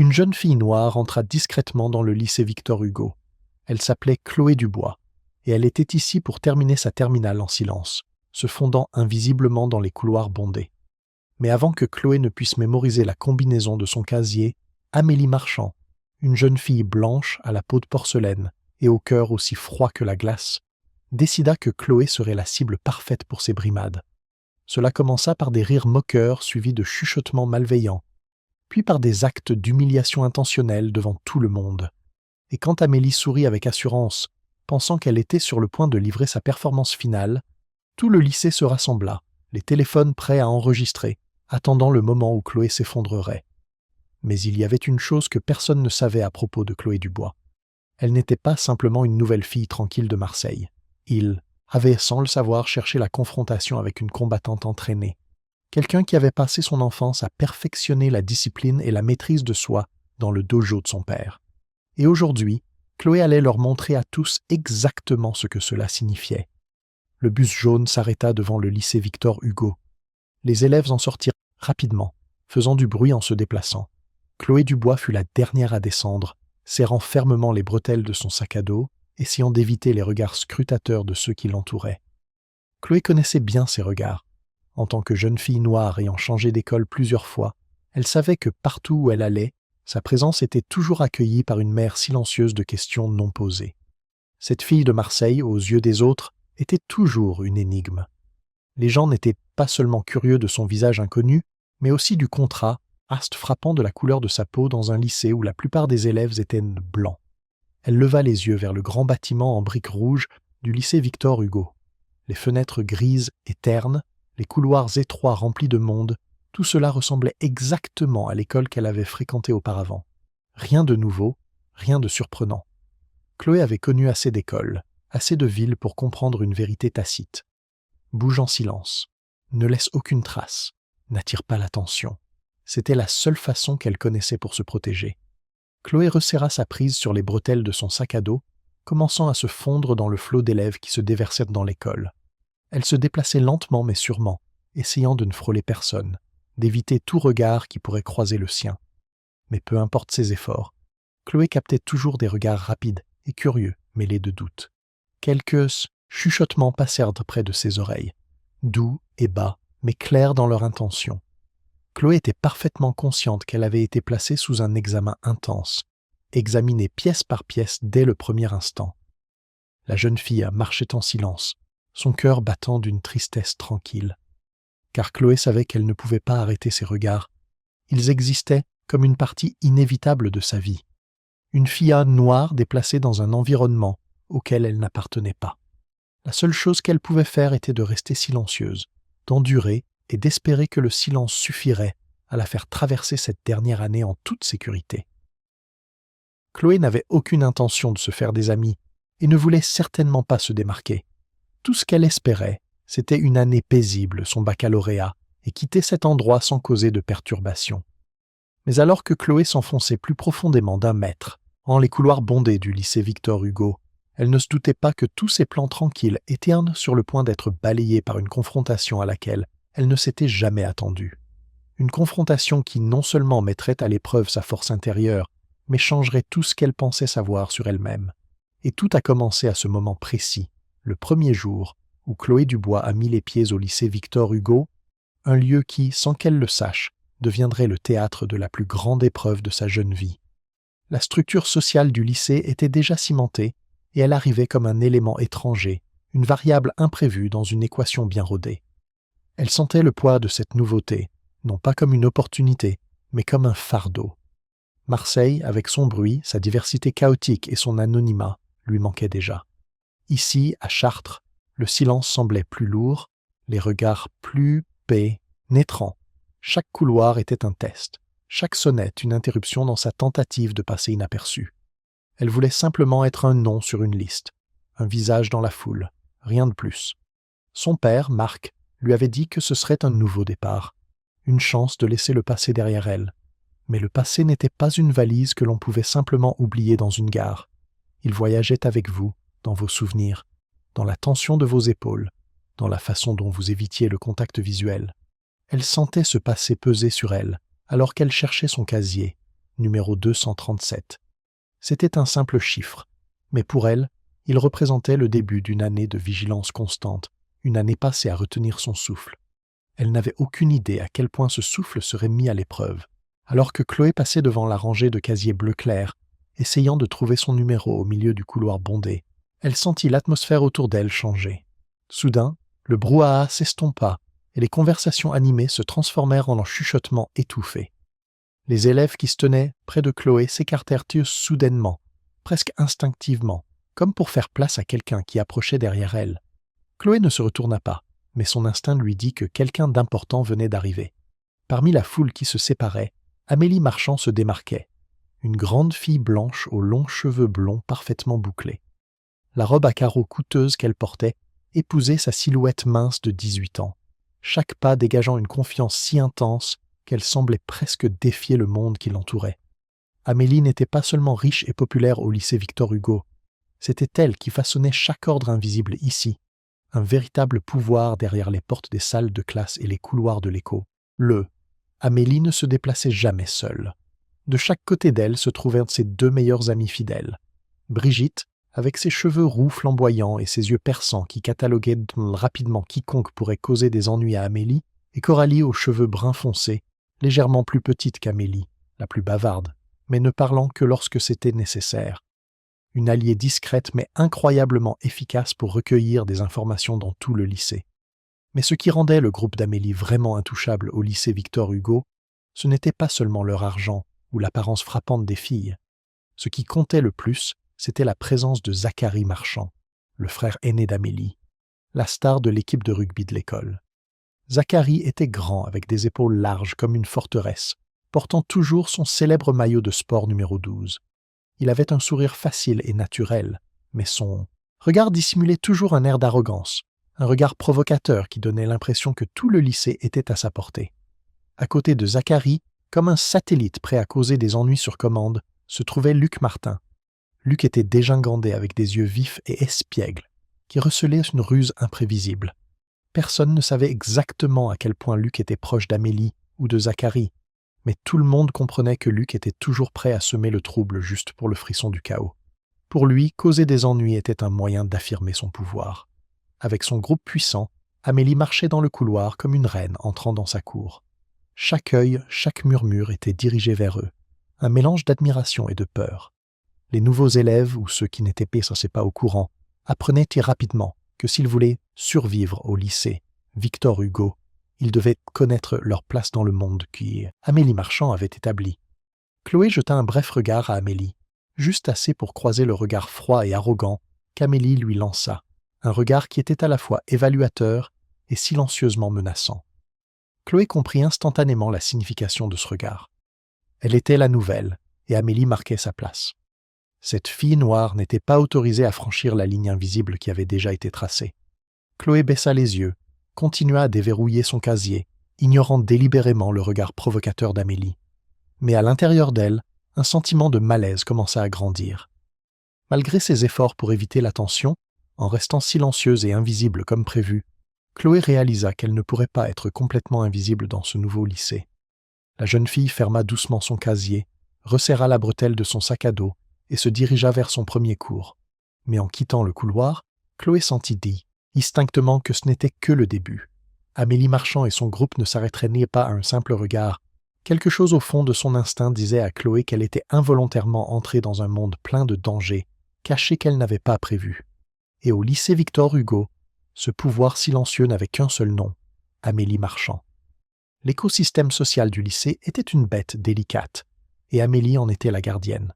Une jeune fille noire entra discrètement dans le lycée Victor Hugo. Elle s'appelait Chloé Dubois, et elle était ici pour terminer sa terminale en silence, se fondant invisiblement dans les couloirs bondés. Mais avant que Chloé ne puisse mémoriser la combinaison de son casier, Amélie Marchand, une jeune fille blanche à la peau de porcelaine et au cœur aussi froid que la glace, décida que Chloé serait la cible parfaite pour ses brimades. Cela commença par des rires moqueurs suivis de chuchotements malveillants, puis par des actes d'humiliation intentionnelle devant tout le monde. Et quand Amélie sourit avec assurance, pensant qu'elle était sur le point de livrer sa performance finale, tout le lycée se rassembla, les téléphones prêts à enregistrer, attendant le moment où Chloé s'effondrerait. Mais il y avait une chose que personne ne savait à propos de Chloé Dubois. Elle n'était pas simplement une nouvelle fille tranquille de Marseille. Il avait, sans le savoir, cherché la confrontation avec une combattante entraînée. Quelqu'un qui avait passé son enfance à perfectionner la discipline et la maîtrise de soi dans le dojo de son père. Et aujourd'hui, Chloé allait leur montrer à tous exactement ce que cela signifiait. Le bus jaune s'arrêta devant le lycée Victor Hugo. Les élèves en sortirent rapidement, faisant du bruit en se déplaçant. Chloé Dubois fut la dernière à descendre, serrant fermement les bretelles de son sac à dos, essayant d'éviter les regards scrutateurs de ceux qui l'entouraient. Chloé connaissait bien ces regards. En tant que jeune fille noire ayant changé d'école plusieurs fois, elle savait que partout où elle allait, sa présence était toujours accueillie par une mer silencieuse de questions non posées. Cette fille de Marseille, aux yeux des autres, était toujours une énigme. Les gens n'étaient pas seulement curieux de son visage inconnu, mais aussi du contraste frappant de la couleur de sa peau dans un lycée où la plupart des élèves étaient blancs. Elle leva les yeux vers le grand bâtiment en briques rouges du lycée Victor Hugo. Les fenêtres grises et ternes, les couloirs étroits remplis de monde, tout cela ressemblait exactement à l'école qu'elle avait fréquentée auparavant. Rien de nouveau, rien de surprenant. Chloé avait connu assez d'écoles, assez de villes pour comprendre une vérité tacite. Bouge en silence, ne laisse aucune trace, n'attire pas l'attention. C'était la seule façon qu'elle connaissait pour se protéger. Chloé resserra sa prise sur les bretelles de son sac à dos, commençant à se fondre dans le flot d'élèves qui se déversaient dans l'école. Elle se déplaçait lentement mais sûrement, essayant de ne frôler personne, d'éviter tout regard qui pourrait croiser le sien. Mais peu importe ses efforts, Chloé captait toujours des regards rapides et curieux, mêlés de doute. Quelques chuchotements passèrent près de ses oreilles, doux et bas, mais clairs dans leur intention. Chloé était parfaitement consciente qu'elle avait été placée sous un examen intense, examinée pièce par pièce dès le premier instant. La jeune fille marchait en silence, son cœur battant d'une tristesse tranquille. Car Chloé savait qu'elle ne pouvait pas arrêter ses regards. Ils existaient comme une partie inévitable de sa vie. Une fille noire déplacée dans un environnement auquel elle n'appartenait pas. La seule chose qu'elle pouvait faire était de rester silencieuse, d'endurer et d'espérer que le silence suffirait à la faire traverser cette dernière année en toute sécurité. Chloé n'avait aucune intention de se faire des amis et ne voulait certainement pas se démarquer. Tout ce qu'elle espérait, c'était une année paisible, son baccalauréat, et quitter cet endroit sans causer de perturbation. Mais alors que Chloé s'enfonçait plus profondément d'un mètre, en les couloirs bondés du lycée Victor Hugo, elle ne se doutait pas que tous ses plans tranquilles étaient sur le point d'être balayés par une confrontation à laquelle elle ne s'était jamais attendue. Une confrontation qui non seulement mettrait à l'épreuve sa force intérieure, mais changerait tout ce qu'elle pensait savoir sur elle-même. Et tout a commencé à ce moment précis, le premier jour où Chloé Dubois a mis les pieds au lycée Victor Hugo, un lieu qui, sans qu'elle le sache, deviendrait le théâtre de la plus grande épreuve de sa jeune vie. La structure sociale du lycée était déjà cimentée et elle arrivait comme un élément étranger, une variable imprévue dans une équation bien rodée. Elle sentait le poids de cette nouveauté, non pas comme une opportunité, mais comme un fardeau. Marseille, avec son bruit, sa diversité chaotique et son anonymat, lui manquait déjà. Ici, à Chartres, le silence semblait plus lourd, les regards plus pénétrants. Chaque couloir était un test, chaque sonnette une interruption dans sa tentative de passer inaperçue. Elle voulait simplement être un nom sur une liste, un visage dans la foule, rien de plus. Son père, Marc, lui avait dit que ce serait un nouveau départ, une chance de laisser le passé derrière elle. Mais le passé n'était pas une valise que l'on pouvait simplement oublier dans une gare. Il voyageait avec vous, dans vos souvenirs, dans la tension de vos épaules, dans la façon dont vous évitiez le contact visuel. Elle sentait ce passé peser sur elle, alors qu'elle cherchait son casier, numéro 237. C'était un simple chiffre, mais pour elle, il représentait le début d'une année de vigilance constante, une année passée à retenir son souffle. Elle n'avait aucune idée à quel point ce souffle serait mis à l'épreuve, alors que Chloé passait devant la rangée de casiers bleu clair, essayant de trouver son numéro au milieu du couloir bondé. Elle sentit l'atmosphère autour d'elle changer. Soudain, le brouhaha s'estompa et les conversations animées se transformèrent en chuchotements étouffés. Les élèves qui se tenaient près de Chloé s'écartèrent tous soudainement, presque instinctivement, comme pour faire place à quelqu'un qui approchait derrière elle. Chloé ne se retourna pas, mais son instinct lui dit que quelqu'un d'important venait d'arriver. Parmi la foule qui se séparait, Amélie Marchand se démarquait, une grande fille blanche aux longs cheveux blonds parfaitement bouclés. La robe à carreaux coûteuse qu'elle portait épousait sa silhouette mince de 18 ans, chaque pas dégageant une confiance si intense qu'elle semblait presque défier le monde qui l'entourait. Amélie n'était pas seulement riche et populaire au lycée Victor Hugo, c'était elle qui façonnait chaque ordre invisible ici, un véritable pouvoir derrière les portes des salles de classe et les couloirs de l'écho. Amélie ne se déplaçait jamais seule. De chaque côté d'elle se trouvaient ses deux meilleures amies fidèles. Brigitte, avec ses cheveux roux flamboyants et ses yeux perçants qui cataloguaient rapidement quiconque pourrait causer des ennuis à Amélie, et Coralie aux cheveux bruns foncés, légèrement plus petite qu'Amélie, la plus bavarde, mais ne parlant que lorsque c'était nécessaire. Une alliée discrète mais incroyablement efficace pour recueillir des informations dans tout le lycée. Mais ce qui rendait le groupe d'Amélie vraiment intouchable au lycée Victor Hugo, ce n'était pas seulement leur argent ou l'apparence frappante des filles. Ce qui comptait le plus, c'était la présence de Zacharie Marchand, le frère aîné d'Amélie, la star de l'équipe de rugby de l'école. Zacharie était grand avec des épaules larges comme une forteresse, portant toujours son célèbre maillot de sport numéro 12. Il avait un sourire facile et naturel, mais son regard dissimulait toujours un air d'arrogance, un regard provocateur qui donnait l'impression que tout le lycée était à sa portée. À côté de Zacharie, comme un satellite prêt à causer des ennuis sur commande, se trouvait Luc Martin. Luc était dégingandé avec des yeux vifs et espiègles, qui recelaient une ruse imprévisible. Personne ne savait exactement à quel point Luc était proche d'Amélie ou de Zacharie, mais tout le monde comprenait que Luc était toujours prêt à semer le trouble juste pour le frisson du chaos. Pour lui, causer des ennuis était un moyen d'affirmer son pouvoir. Avec son groupe puissant, Amélie marchait dans le couloir comme une reine entrant dans sa cour. Chaque œil, chaque murmure était dirigé vers eux, un mélange d'admiration et de peur. Les nouveaux élèves, ou ceux qui n'étaient pas au courant, apprenaient rapidement que s'ils voulaient survivre au lycée Victor Hugo, ils devaient connaître leur place dans le monde qui Amélie Marchand avait établi. Chloé jeta un bref regard à Amélie, juste assez pour croiser le regard froid et arrogant qu'Amélie lui lança, un regard qui était à la fois évaluateur et silencieusement menaçant. Chloé comprit instantanément la signification de ce regard. Elle était la nouvelle, et Amélie marquait sa place. Cette fille noire n'était pas autorisée à franchir la ligne invisible qui avait déjà été tracée. Chloé baissa les yeux, continua à déverrouiller son casier, ignorant délibérément le regard provocateur d'Amélie. Mais à l'intérieur d'elle, un sentiment de malaise commença à grandir. Malgré ses efforts pour éviter l'attention, en restant silencieuse et invisible comme prévu, Chloé réalisa qu'elle ne pourrait pas être complètement invisible dans ce nouveau lycée. La jeune fille ferma doucement son casier, resserra la bretelle de son sac à dos et se dirigea vers son premier cours. Mais en quittant le couloir, Chloé sentit distinctement que ce n'était que le début. Amélie Marchand et son groupe ne s'arrêteraient pas à un simple regard. Quelque chose au fond de son instinct disait à Chloé qu'elle était involontairement entrée dans un monde plein de dangers, cachés qu'elle n'avait pas prévus. Et au lycée Victor Hugo, ce pouvoir silencieux n'avait qu'un seul nom, Amélie Marchand. L'écosystème social du lycée était une bête délicate, et Amélie en était la gardienne.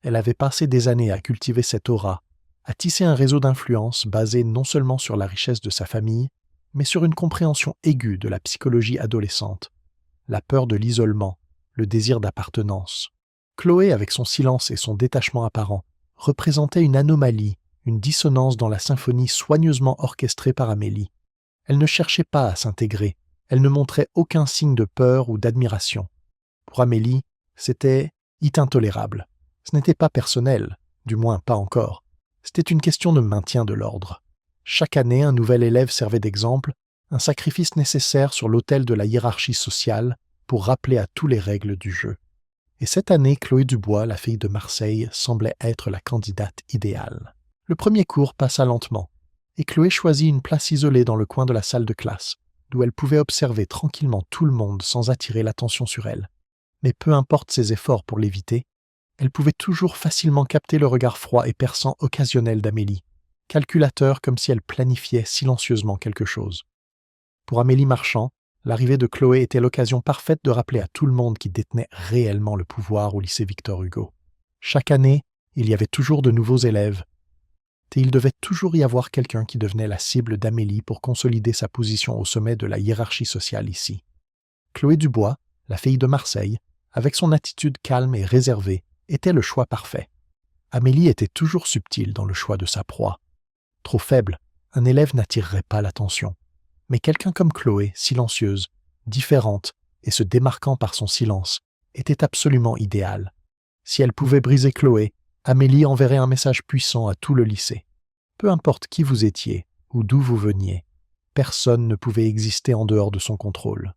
Elle avait passé des années à cultiver cette aura, à tisser un réseau d'influence basé non seulement sur la richesse de sa famille, mais sur une compréhension aiguë de la psychologie adolescente, la peur de l'isolement, le désir d'appartenance. Chloé, avec son silence et son détachement apparent, représentait une anomalie, une dissonance dans la symphonie soigneusement orchestrée par Amélie. Elle ne cherchait pas à s'intégrer, elle ne montrait aucun signe de peur ou d'admiration. Pour Amélie, c'était intolérable. Ce n'était pas personnel, du moins pas encore. C'était une question de maintien de l'ordre. Chaque année, un nouvel élève servait d'exemple, un sacrifice nécessaire sur l'autel de la hiérarchie sociale pour rappeler à tous les règles du jeu. Et cette année, Chloé Dubois, la fille de Marseille, semblait être la candidate idéale. Le premier cours passa lentement, et Chloé choisit une place isolée dans le coin de la salle de classe, d'où elle pouvait observer tranquillement tout le monde sans attirer l'attention sur elle. Mais peu importe ses efforts pour l'éviter, elle pouvait toujours facilement capter le regard froid et perçant occasionnel d'Amélie, calculateur comme si elle planifiait silencieusement quelque chose. Pour Amélie Marchand, l'arrivée de Chloé était l'occasion parfaite de rappeler à tout le monde qui détenait réellement le pouvoir au lycée Victor Hugo. Chaque année, il y avait toujours de nouveaux élèves, et il devait toujours y avoir quelqu'un qui devenait la cible d'Amélie pour consolider sa position au sommet de la hiérarchie sociale ici. Chloé Dubois, la fille de Marseille, avec son attitude calme et réservée, était le choix parfait. Amélie était toujours subtile dans le choix de sa proie. Trop faible, un élève n'attirerait pas l'attention. Mais quelqu'un comme Chloé, silencieuse, différente et se démarquant par son silence, était absolument idéal. Si elle pouvait briser Chloé, Amélie enverrait un message puissant à tout le lycée. Peu importe qui vous étiez ou d'où vous veniez, personne ne pouvait exister en dehors de son contrôle.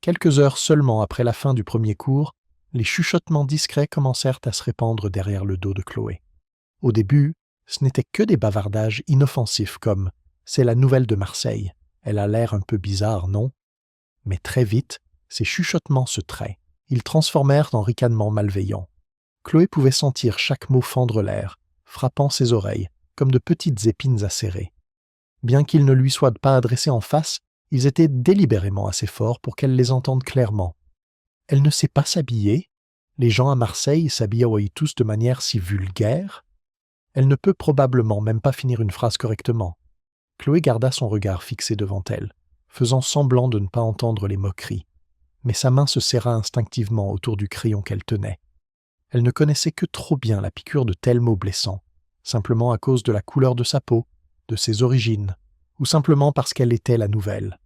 Quelques heures seulement après la fin du premier cours, les chuchotements discrets commencèrent à se répandre derrière le dos de Chloé. Au début, ce n'étaient que des bavardages inoffensifs comme « c'est la nouvelle de Marseille, elle a l'air un peu bizarre, non ?» Mais très vite, ces chuchotements se traient. Ils transformèrent en ricanements malveillants. Chloé pouvait sentir chaque mot fendre l'air, frappant ses oreilles, comme de petites épines acérées. Bien qu'ils ne lui soient pas adressés en face, ils étaient délibérément assez forts pour qu'elle les entende clairement. Elle ne sait pas s'habiller. Les gens à Marseille s'habillent tous de manière si vulgaire. Elle ne peut probablement même pas finir une phrase correctement. Chloé garda son regard fixé devant elle, faisant semblant de ne pas entendre les moqueries. Mais sa main se serra instinctivement autour du crayon qu'elle tenait. Elle ne connaissait que trop bien la piqûre de tels mots blessants, simplement à cause de la couleur de sa peau, de ses origines, ou simplement parce qu'elle était la nouvelle.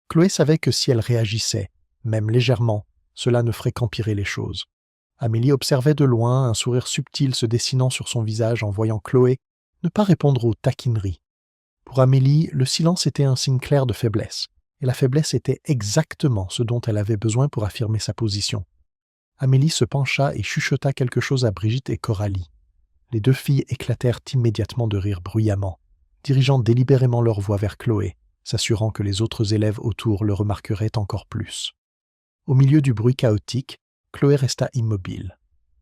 Chloé savait que si elle réagissait, même légèrement, cela ne ferait qu'empirer les choses. Amélie observait de loin un sourire subtil se dessinant sur son visage en voyant Chloé ne pas répondre aux taquineries. Pour Amélie, le silence était un signe clair de faiblesse, et la faiblesse était exactement ce dont elle avait besoin pour affirmer sa position. Amélie se pencha et chuchota quelque chose à Brigitte et Coralie. Les deux filles éclatèrent immédiatement de rire bruyamment, dirigeant délibérément leur voix vers Chloé, s'assurant que les autres élèves autour le remarqueraient encore plus. Au milieu du bruit chaotique, Chloé resta immobile.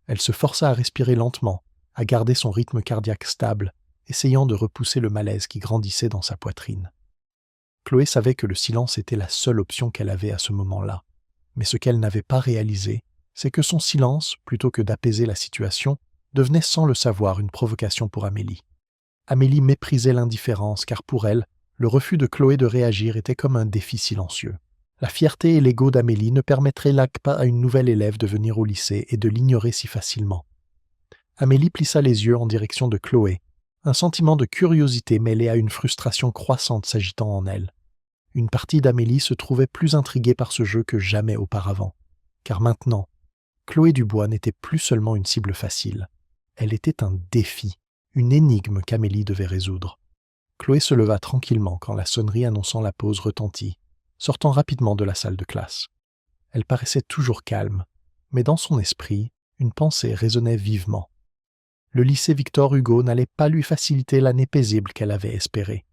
Elle se força à respirer lentement, à garder son rythme cardiaque stable, essayant de repousser le malaise qui grandissait dans sa poitrine. Chloé savait que le silence était la seule option qu'elle avait à ce moment-là, mais ce qu'elle n'avait pas réalisé, c'est que son silence, plutôt que d'apaiser la situation, devenait sans le savoir une provocation pour Amélie. Amélie méprisait l'indifférence car pour elle, le refus de Chloé de réagir était comme un défi silencieux. La fierté et l'ego d'Amélie ne permettraient là pas à une nouvelle élève de venir au lycée et de l'ignorer si facilement. Amélie plissa les yeux en direction de Chloé, un sentiment de curiosité mêlé à une frustration croissante s'agitant en elle. Une partie d'Amélie se trouvait plus intriguée par ce jeu que jamais auparavant, car maintenant, Chloé Dubois n'était plus seulement une cible facile. Elle était un défi, une énigme qu'Amélie devait résoudre. Chloé se leva tranquillement quand la sonnerie annonçant la pause retentit, sortant rapidement de la salle de classe. Elle paraissait toujours calme, mais dans son esprit, une pensée résonnait vivement. Le lycée Victor Hugo n'allait pas lui faciliter l'année paisible qu'elle avait espérée.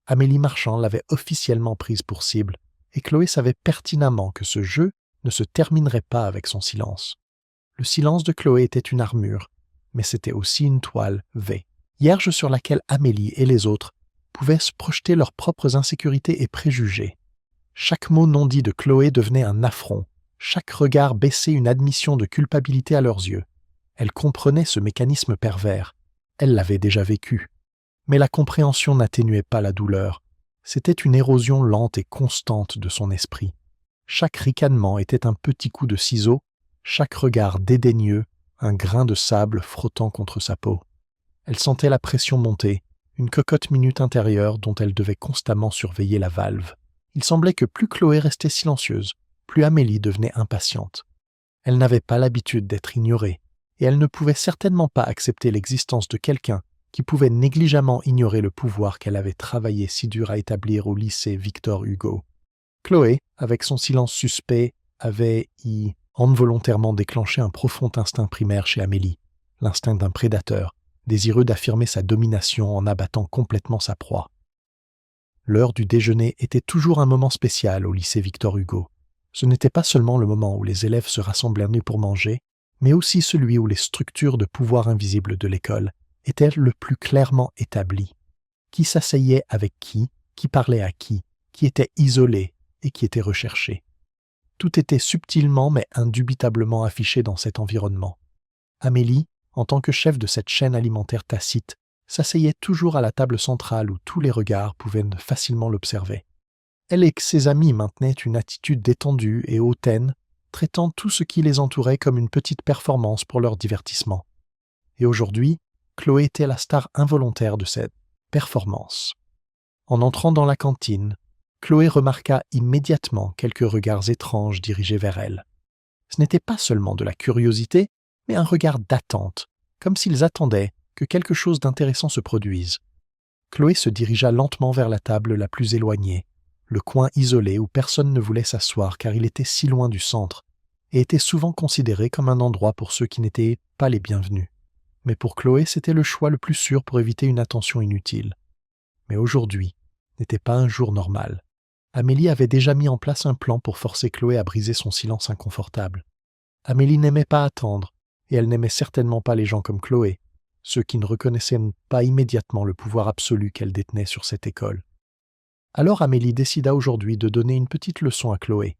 Amélie Marchand l'avait officiellement prise pour cible, et Chloé savait pertinemment que ce jeu ne se terminerait pas avec son silence. Le silence de Chloé était une armure, mais c'était aussi une toile V, vierge sur laquelle Amélie et les autres pouvaient se projeter leurs propres insécurités et préjugés. Chaque mot non dit de Chloé devenait un affront, chaque regard baissait une admission de culpabilité à leurs yeux. Elle comprenait ce mécanisme pervers, elle l'avait déjà vécu. Mais la compréhension n'atténuait pas la douleur, c'était une érosion lente et constante de son esprit. Chaque ricanement était un petit coup de ciseau, chaque regard dédaigneux, un grain de sable frottant contre sa peau. Elle sentait la pression monter, une cocotte minute intérieure dont elle devait constamment surveiller la valve. Il semblait que plus Chloé restait silencieuse, plus Amélie devenait impatiente. Elle n'avait pas l'habitude d'être ignorée, et elle ne pouvait certainement pas accepter l'existence de quelqu'un qui pouvait négligemment ignorer le pouvoir qu'elle avait travaillé si dur à établir au lycée Victor Hugo. Chloé, avec son silence suspect, avait involontairement déclenché un profond instinct primaire chez Amélie, l'instinct d'un prédateur, désireux d'affirmer sa domination en abattant complètement sa proie. L'heure du déjeuner était toujours un moment spécial au lycée Victor Hugo. Ce n'était pas seulement le moment où les élèves se rassemblaient pour manger, mais aussi celui où les structures de pouvoir invisibles de l'école étaient le plus clairement établies. Qui s'asseyait avec qui parlait à qui était isolé et qui était recherché. Tout était subtilement mais indubitablement affiché dans cet environnement. Amélie, en tant que chef de cette chaîne alimentaire tacite, s'asseyait toujours à la table centrale où tous les regards pouvaient facilement l'observer. Elle et ses amis maintenaient une attitude détendue et hautaine, traitant tout ce qui les entourait comme une petite performance pour leur divertissement. Et aujourd'hui, Chloé était la star involontaire de cette performance. En entrant dans la cantine, Chloé remarqua immédiatement quelques regards étranges dirigés vers elle. Ce n'était pas seulement de la curiosité, mais un regard d'attente, comme s'ils attendaient que quelque chose d'intéressant se produise. Chloé se dirigea lentement vers la table la plus éloignée, le coin isolé où personne ne voulait s'asseoir car il était si loin du centre, et était souvent considéré comme un endroit pour ceux qui n'étaient pas les bienvenus. Mais pour Chloé, c'était le choix le plus sûr pour éviter une attention inutile. Mais aujourd'hui n'était pas un jour normal. Amélie avait déjà mis en place un plan pour forcer Chloé à briser son silence inconfortable. Amélie n'aimait pas attendre, et elle n'aimait certainement pas les gens comme Chloé, ceux qui ne reconnaissaient pas immédiatement le pouvoir absolu qu'elle détenait sur cette école. Alors Amélie décida aujourd'hui de donner une petite leçon à Chloé.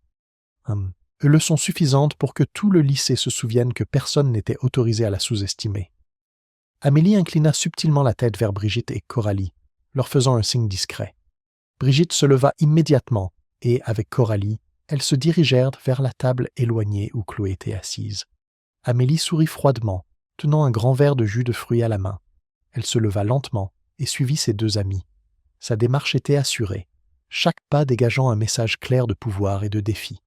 Une leçon suffisante pour que tout le lycée se souvienne que personne n'était autorisé à la sous-estimer. Amélie inclina subtilement la tête vers Brigitte et Coralie, leur faisant un signe discret. Brigitte se leva immédiatement et, avec Coralie, elles se dirigèrent vers la table éloignée où Chloé était assise. Amélie sourit froidement, tenant un grand verre de jus de fruits à la main. Elle se leva lentement et suivit ses deux amis. Sa démarche était assurée, chaque pas dégageant un message clair de pouvoir et de défi.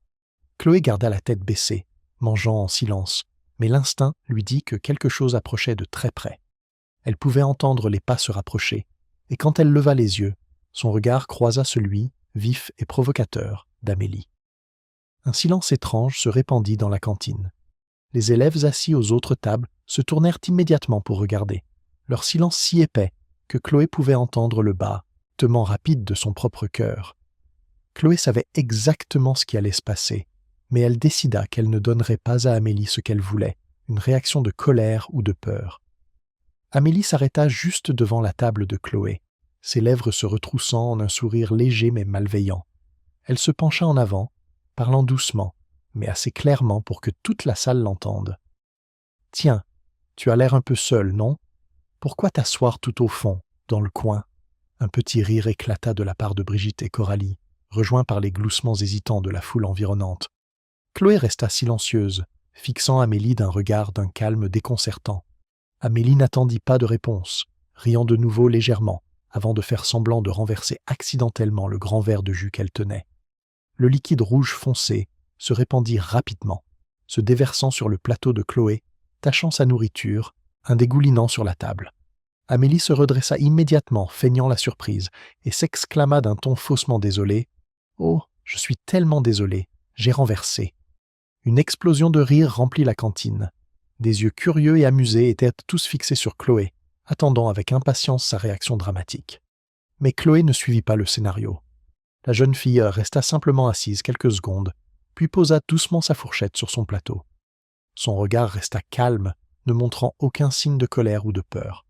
Chloé garda la tête baissée, mangeant en silence, mais l'instinct lui dit que quelque chose approchait de très près. Elle pouvait entendre les pas se rapprocher, et quand elle leva les yeux, son regard croisa celui, vif et provocateur, d'Amélie. Un silence étrange se répandit dans la cantine. Les élèves assis aux autres tables se tournèrent immédiatement pour regarder, leur silence si épais que Chloé pouvait entendre le battement rapide de son propre cœur. Chloé savait exactement ce qui allait se passer, mais elle décida qu'elle ne donnerait pas à Amélie ce qu'elle voulait, une réaction de colère ou de peur. Amélie s'arrêta juste devant la table de Chloé, ses lèvres se retroussant en un sourire léger mais malveillant. Elle se pencha en avant, parlant doucement, mais assez clairement pour que toute la salle l'entende. « Tiens, tu as l'air un peu seul, non? Pourquoi t'asseoir tout au fond, dans le coin ?» Un petit rire éclata de la part de Brigitte et Coralie, rejoints par les gloussements hésitants de la foule environnante. Chloé resta silencieuse, fixant Amélie d'un regard d'un calme déconcertant. Amélie n'attendit pas de réponse, riant de nouveau légèrement, avant de faire semblant de renverser accidentellement le grand verre de jus qu'elle tenait. Le liquide rouge foncé se répandit rapidement, se déversant sur le plateau de Chloé, tachant sa nourriture, un dégoulinant sur la table. Amélie se redressa immédiatement, feignant la surprise, et s'exclama d'un ton faussement désolé « Oh, je suis tellement désolée, j'ai renversé. » Une explosion de rire remplit la cantine. Des yeux curieux et amusés étaient tous fixés sur Chloé, attendant avec impatience sa réaction dramatique. Mais Chloé ne suivit pas le scénario. La jeune fille resta simplement assise quelques secondes, puis posa doucement sa fourchette sur son plateau. Son regard resta calme, ne montrant aucun signe de colère ou de peur.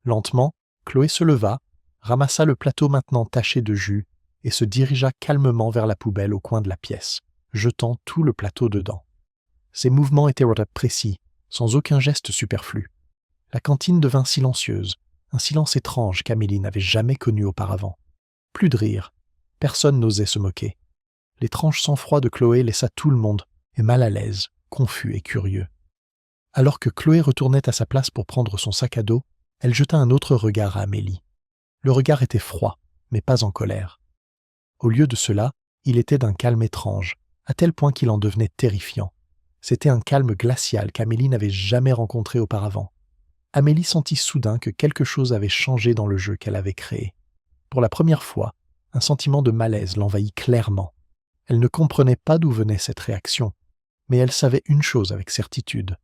Lentement, Chloé se leva, ramassa le plateau maintenant taché de jus et se dirigea calmement vers la poubelle au coin de la pièce, jetant tout le plateau dedans. Ses mouvements étaient précis, sans aucun geste superflu. La cantine devint silencieuse, un silence étrange qu'Amélie n'avait jamais connu auparavant. Plus de rire, personne n'osait se moquer. L'étrange sang-froid de Chloé laissa tout le monde mal à l'aise, confus et curieux. Alors que Chloé retournait à sa place pour prendre son sac à dos, elle jeta un autre regard à Amélie. Le regard était froid, mais pas en colère. Au lieu de cela, il était d'un calme étrange, à tel point qu'il en devenait terrifiant. C'était un calme glacial qu'Amélie n'avait jamais rencontré auparavant. Amélie sentit soudain que quelque chose avait changé dans le jeu qu'elle avait créé. Pour la première fois, un sentiment de malaise l'envahit clairement. Elle ne comprenait pas d'où venait cette réaction, Mais elle savait une chose avec certitude.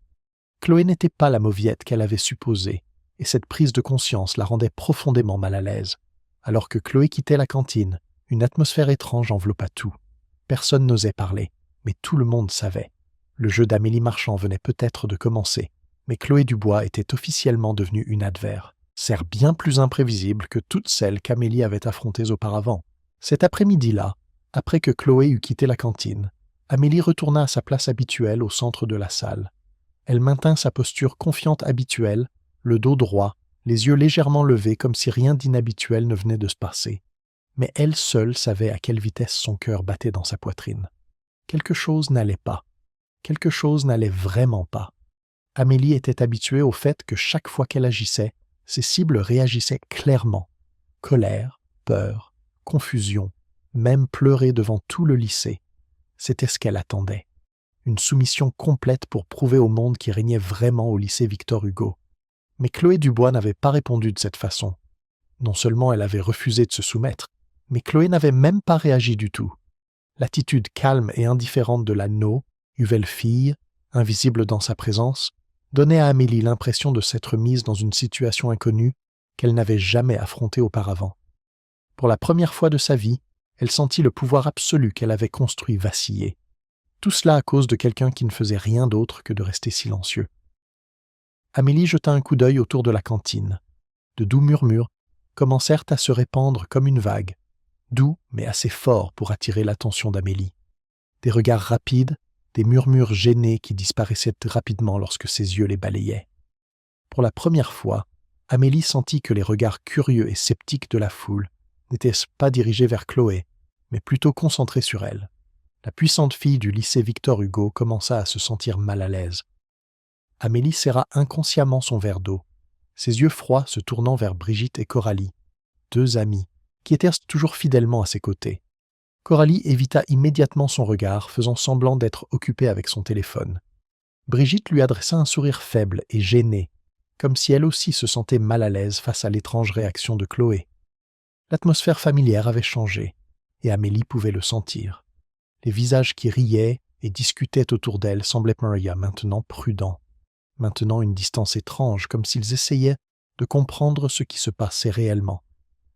Chloé n'était pas la mauviette qu'elle avait supposée, et cette prise de conscience la rendait profondément mal à l'aise. Alors que Chloé quittait la cantine, une atmosphère étrange enveloppa tout. Personne n'osait parler, mais tout le monde savait. Le jeu d'Amélie Marchand venait peut-être de commencer, mais Chloé Dubois était officiellement devenue une adversaire bien plus imprévisible que toutes celles qu'Amélie avait affrontées auparavant. Cet après-midi-là, après que Chloé eut quitté la cantine, Amélie retourna à sa place habituelle au centre de la salle. Elle maintint sa posture confiante habituelle, le dos droit, les yeux légèrement levés comme si rien d'inhabituel ne venait de se passer. Mais elle seule savait à quelle vitesse son cœur battait dans sa poitrine. Quelque chose n'allait pas. Quelque chose n'allait vraiment pas. Amélie était habituée au fait que chaque fois qu'elle agissait, ses cibles réagissaient clairement. Colère, peur, confusion, même pleurer devant tout le lycée. C'était ce qu'elle attendait. Une soumission complète pour prouver au monde qui régnait vraiment au lycée Victor Hugo. Mais Chloé Dubois n'avait pas répondu de cette façon. Non seulement elle avait refusé de se soumettre, mais Chloé n'avait même pas réagi du tout. L'attitude calme et indifférente de la nouvelle fille, invisible dans sa présence, donnait à Amélie l'impression de s'être mise dans une situation inconnue qu'elle n'avait jamais affrontée auparavant. Pour la première fois de sa vie, elle sentit le pouvoir absolu qu'elle avait construit vaciller. Tout cela à cause de quelqu'un qui ne faisait rien d'autre que de rester silencieux. Amélie jeta un coup d'œil autour de la cantine. De doux murmures commencèrent à se répandre comme une vague, doux mais assez forts pour attirer l'attention d'Amélie. Des regards rapides, des murmures gênés qui disparaissaient rapidement lorsque ses yeux les balayaient. Pour la première fois, Amélie sentit que les regards curieux et sceptiques de la foule n'étaient pas dirigés vers Chloé, mais plutôt concentrés sur elle. La puissante fille du lycée Victor Hugo commença à se sentir mal à l'aise. Amélie serra inconsciemment son verre d'eau, ses yeux froids se tournant vers Brigitte et Coralie, deux amies, qui étaient toujours fidèlement à ses côtés. Coralie évita immédiatement son regard, faisant semblant d'être occupée avec son téléphone. Brigitte lui adressa un sourire faible et gêné, comme si elle aussi se sentait mal à l'aise face à l'étrange réaction de Chloé. L'atmosphère familière avait changé, et Amélie pouvait le sentir. Les visages qui riaient et discutaient autour d'elle semblaient maintenant prudents, maintenant une distance étrange, comme s'ils essayaient de comprendre ce qui se passait réellement.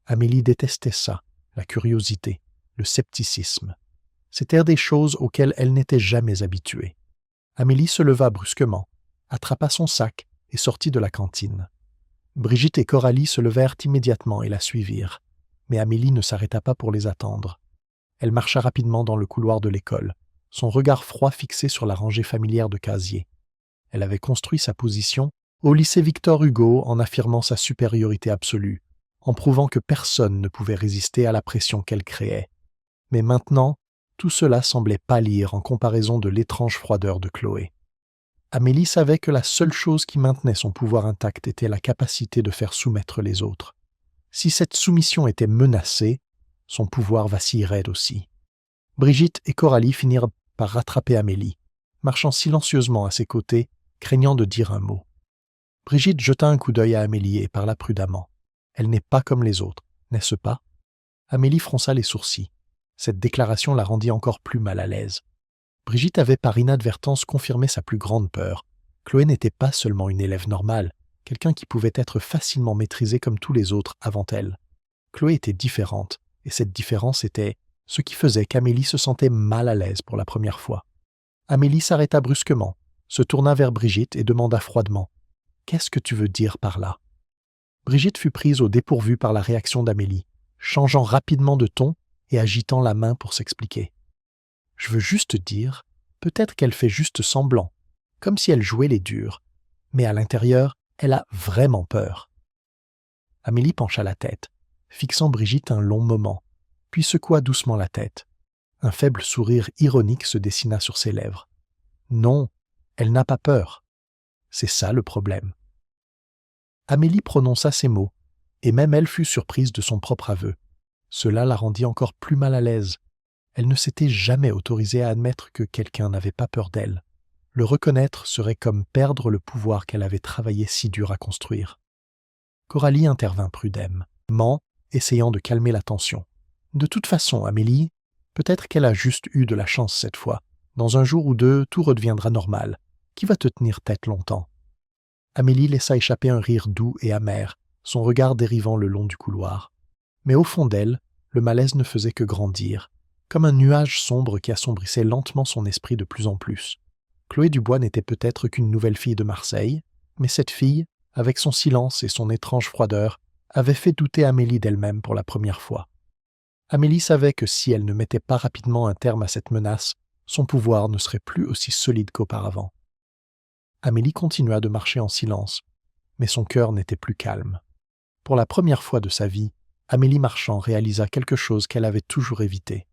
Amélie détestait ça, la curiosité, le scepticisme. C'étaient des choses auxquelles elle n'était jamais habituée. Amélie se leva brusquement, attrapa son sac et sortit de la cantine. Brigitte et Coralie se levèrent immédiatement et la suivirent, mais Amélie ne s'arrêta pas pour les attendre. Elle marcha rapidement dans le couloir de l'école, son regard froid fixé sur la rangée familière de casiers. Elle avait construit sa position au lycée Victor Hugo en affirmant sa supériorité absolue, en prouvant que personne ne pouvait résister à la pression qu'elle créait. Mais maintenant, tout cela semblait pâlir en comparaison de l'étrange froideur de Chloé. Amélie savait que la seule chose qui maintenait son pouvoir intact était la capacité de faire soumettre les autres. Si cette soumission était menacée, son pouvoir vacillerait aussi. Brigitte et Coralie finirent par rattraper Amélie, marchant silencieusement à ses côtés, craignant de dire un mot. Brigitte jeta un coup d'œil à Amélie et parla prudemment. Elle n'est pas comme les autres, n'est-ce pas? Amélie fronça les sourcils. Cette déclaration la rendit encore plus mal à l'aise. Brigitte avait par inadvertance confirmé sa plus grande peur. Chloé n'était pas seulement une élève normale, quelqu'un qui pouvait être facilement maîtrisé comme tous les autres avant elle. Chloé était différente, et cette différence était ce qui faisait qu'Amélie se sentait mal à l'aise pour la première fois. Amélie s'arrêta brusquement, se tourna vers Brigitte et demanda froidement « Qu'est-ce que tu veux dire par là ?» Brigitte fut prise au dépourvu par la réaction d'Amélie, changeant rapidement de ton et agitant la main pour s'expliquer. « Je veux juste dire, peut-être qu'elle fait juste semblant, comme si elle jouait les durs, mais à l'intérieur, elle a vraiment peur. » Amélie pencha la tête, fixant Brigitte un long moment, puis secoua doucement la tête. Un faible sourire ironique se dessina sur ses lèvres. Non, elle n'a pas peur. C'est ça le problème. Amélie prononça ces mots, et même elle fut surprise de son propre aveu. Cela la rendit encore plus mal à l'aise. Elle ne s'était jamais autorisée à admettre que quelqu'un n'avait pas peur d'elle. Le reconnaître serait comme perdre le pouvoir qu'elle avait travaillé si dur à construire. Coralie intervint prudemment, essayant de calmer la tension. De toute façon, Amélie, peut-être qu'elle a juste eu de la chance cette fois. Dans un jour ou deux, tout redeviendra normal. Qui va te tenir tête longtemps ?» Amélie laissa échapper un rire doux et amer, son regard dérivant le long du couloir. Mais au fond d'elle, le malaise ne faisait que grandir, comme un nuage sombre qui assombrissait lentement son esprit de plus en plus. Chloé Dubois n'était peut-être qu'une nouvelle fille de Marseille, mais cette fille, avec son silence et son étrange froideur, avait fait douter Amélie d'elle-même pour la première fois. Amélie savait que si elle ne mettait pas rapidement un terme à cette menace, son pouvoir ne serait plus aussi solide qu'auparavant. Amélie continua de marcher en silence, mais son cœur n'était plus calme. Pour la première fois de sa vie, Amélie Marchand réalisa quelque chose qu'elle avait toujours évité.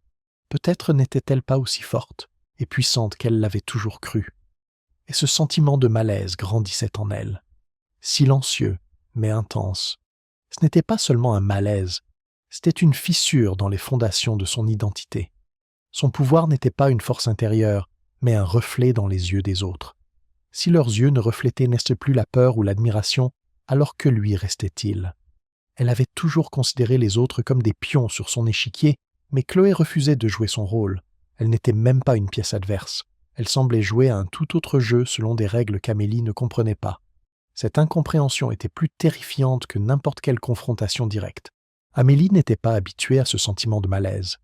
Peut-être n'était-elle pas aussi forte et puissante qu'elle l'avait toujours cru. Et ce sentiment de malaise grandissait en elle. Silencieux, mais intense. Ce n'était pas seulement un malaise, c'était une fissure dans les fondations de son identité. Son pouvoir n'était pas une force intérieure, mais un reflet dans les yeux des autres. Si leurs yeux ne reflétaient n'est-ce plus la peur ou l'admiration, alors que lui restait-il? Elle avait toujours considéré les autres comme des pions sur son échiquier, mais Chloé refusait de jouer son rôle. Elle n'était même pas une pièce adverse. Elle semblait jouer à un tout autre jeu selon des règles qu'Amélie ne comprenait pas. Cette incompréhension était plus terrifiante que n'importe quelle confrontation directe. Amélie n'était pas habituée à ce sentiment de malaise.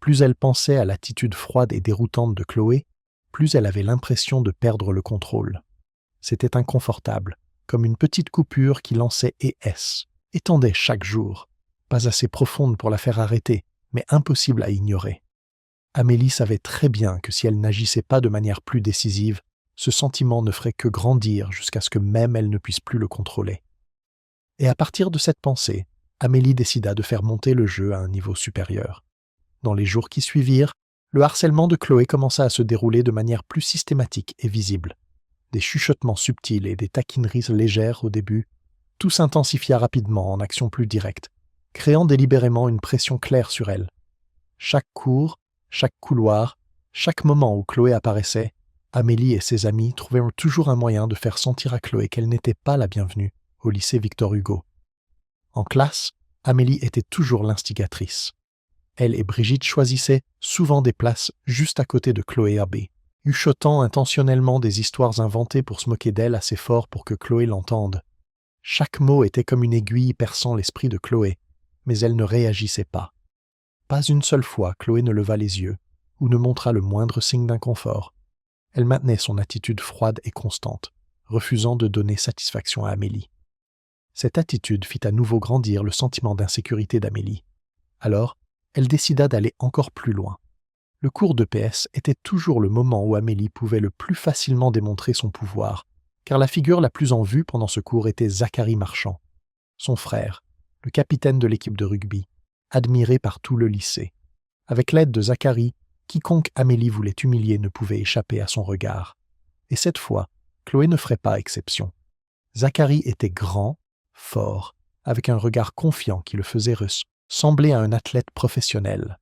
Plus elle pensait à l'attitude froide et déroutante de Chloé, plus elle avait l'impression de perdre le contrôle. C'était inconfortable, comme une petite coupure qui lançait et tendait chaque jour, pas assez profonde pour la faire arrêter, mais impossible à ignorer. Amélie savait très bien que si elle n'agissait pas de manière plus décisive, ce sentiment ne ferait que grandir jusqu'à ce que même elle ne puisse plus le contrôler. Et à partir de cette pensée, Amélie décida de faire monter le jeu à un niveau supérieur. Dans les jours qui suivirent, le harcèlement de Chloé commença à se dérouler de manière plus systématique et visible. Des chuchotements subtils et des taquineries légères au début, tout s'intensifia rapidement en actions plus directes, créant délibérément une pression claire sur elle. Chaque cours, chaque couloir, chaque moment où Chloé apparaissait, Amélie et ses amis trouvaient toujours un moyen de faire sentir à Chloé qu'elle n'était pas la bienvenue au lycée Victor Hugo. En classe, Amélie était toujours l'instigatrice. Elle et Brigitte choisissaient souvent des places juste à côté de Chloé Abbé, chuchotant intentionnellement des histoires inventées pour se moquer d'elle assez fort pour que Chloé l'entende. Chaque mot était comme une aiguille perçant l'esprit de Chloé, mais elle ne réagissait pas. Pas une seule fois Chloé ne leva les yeux, ou ne montra le moindre signe d'inconfort. Elle maintenait son attitude froide et constante, refusant de donner satisfaction à Amélie. Cette attitude fit à nouveau grandir le sentiment d'insécurité d'Amélie. Alors, elle décida d'aller encore plus loin. Le cours de PS était toujours le moment où Amélie pouvait le plus facilement démontrer son pouvoir, car la figure la plus en vue pendant ce cours était Zacharie Marchand, son frère, le capitaine de l'équipe de rugby, admiré par tout le lycée. Avec l'aide de Zacharie, quiconque Amélie voulait humilier ne pouvait échapper à son regard. Et cette fois, Chloé ne ferait pas exception. Zacharie était grand, fort, avec un regard confiant qui le faisait ressembler à un athlète professionnel.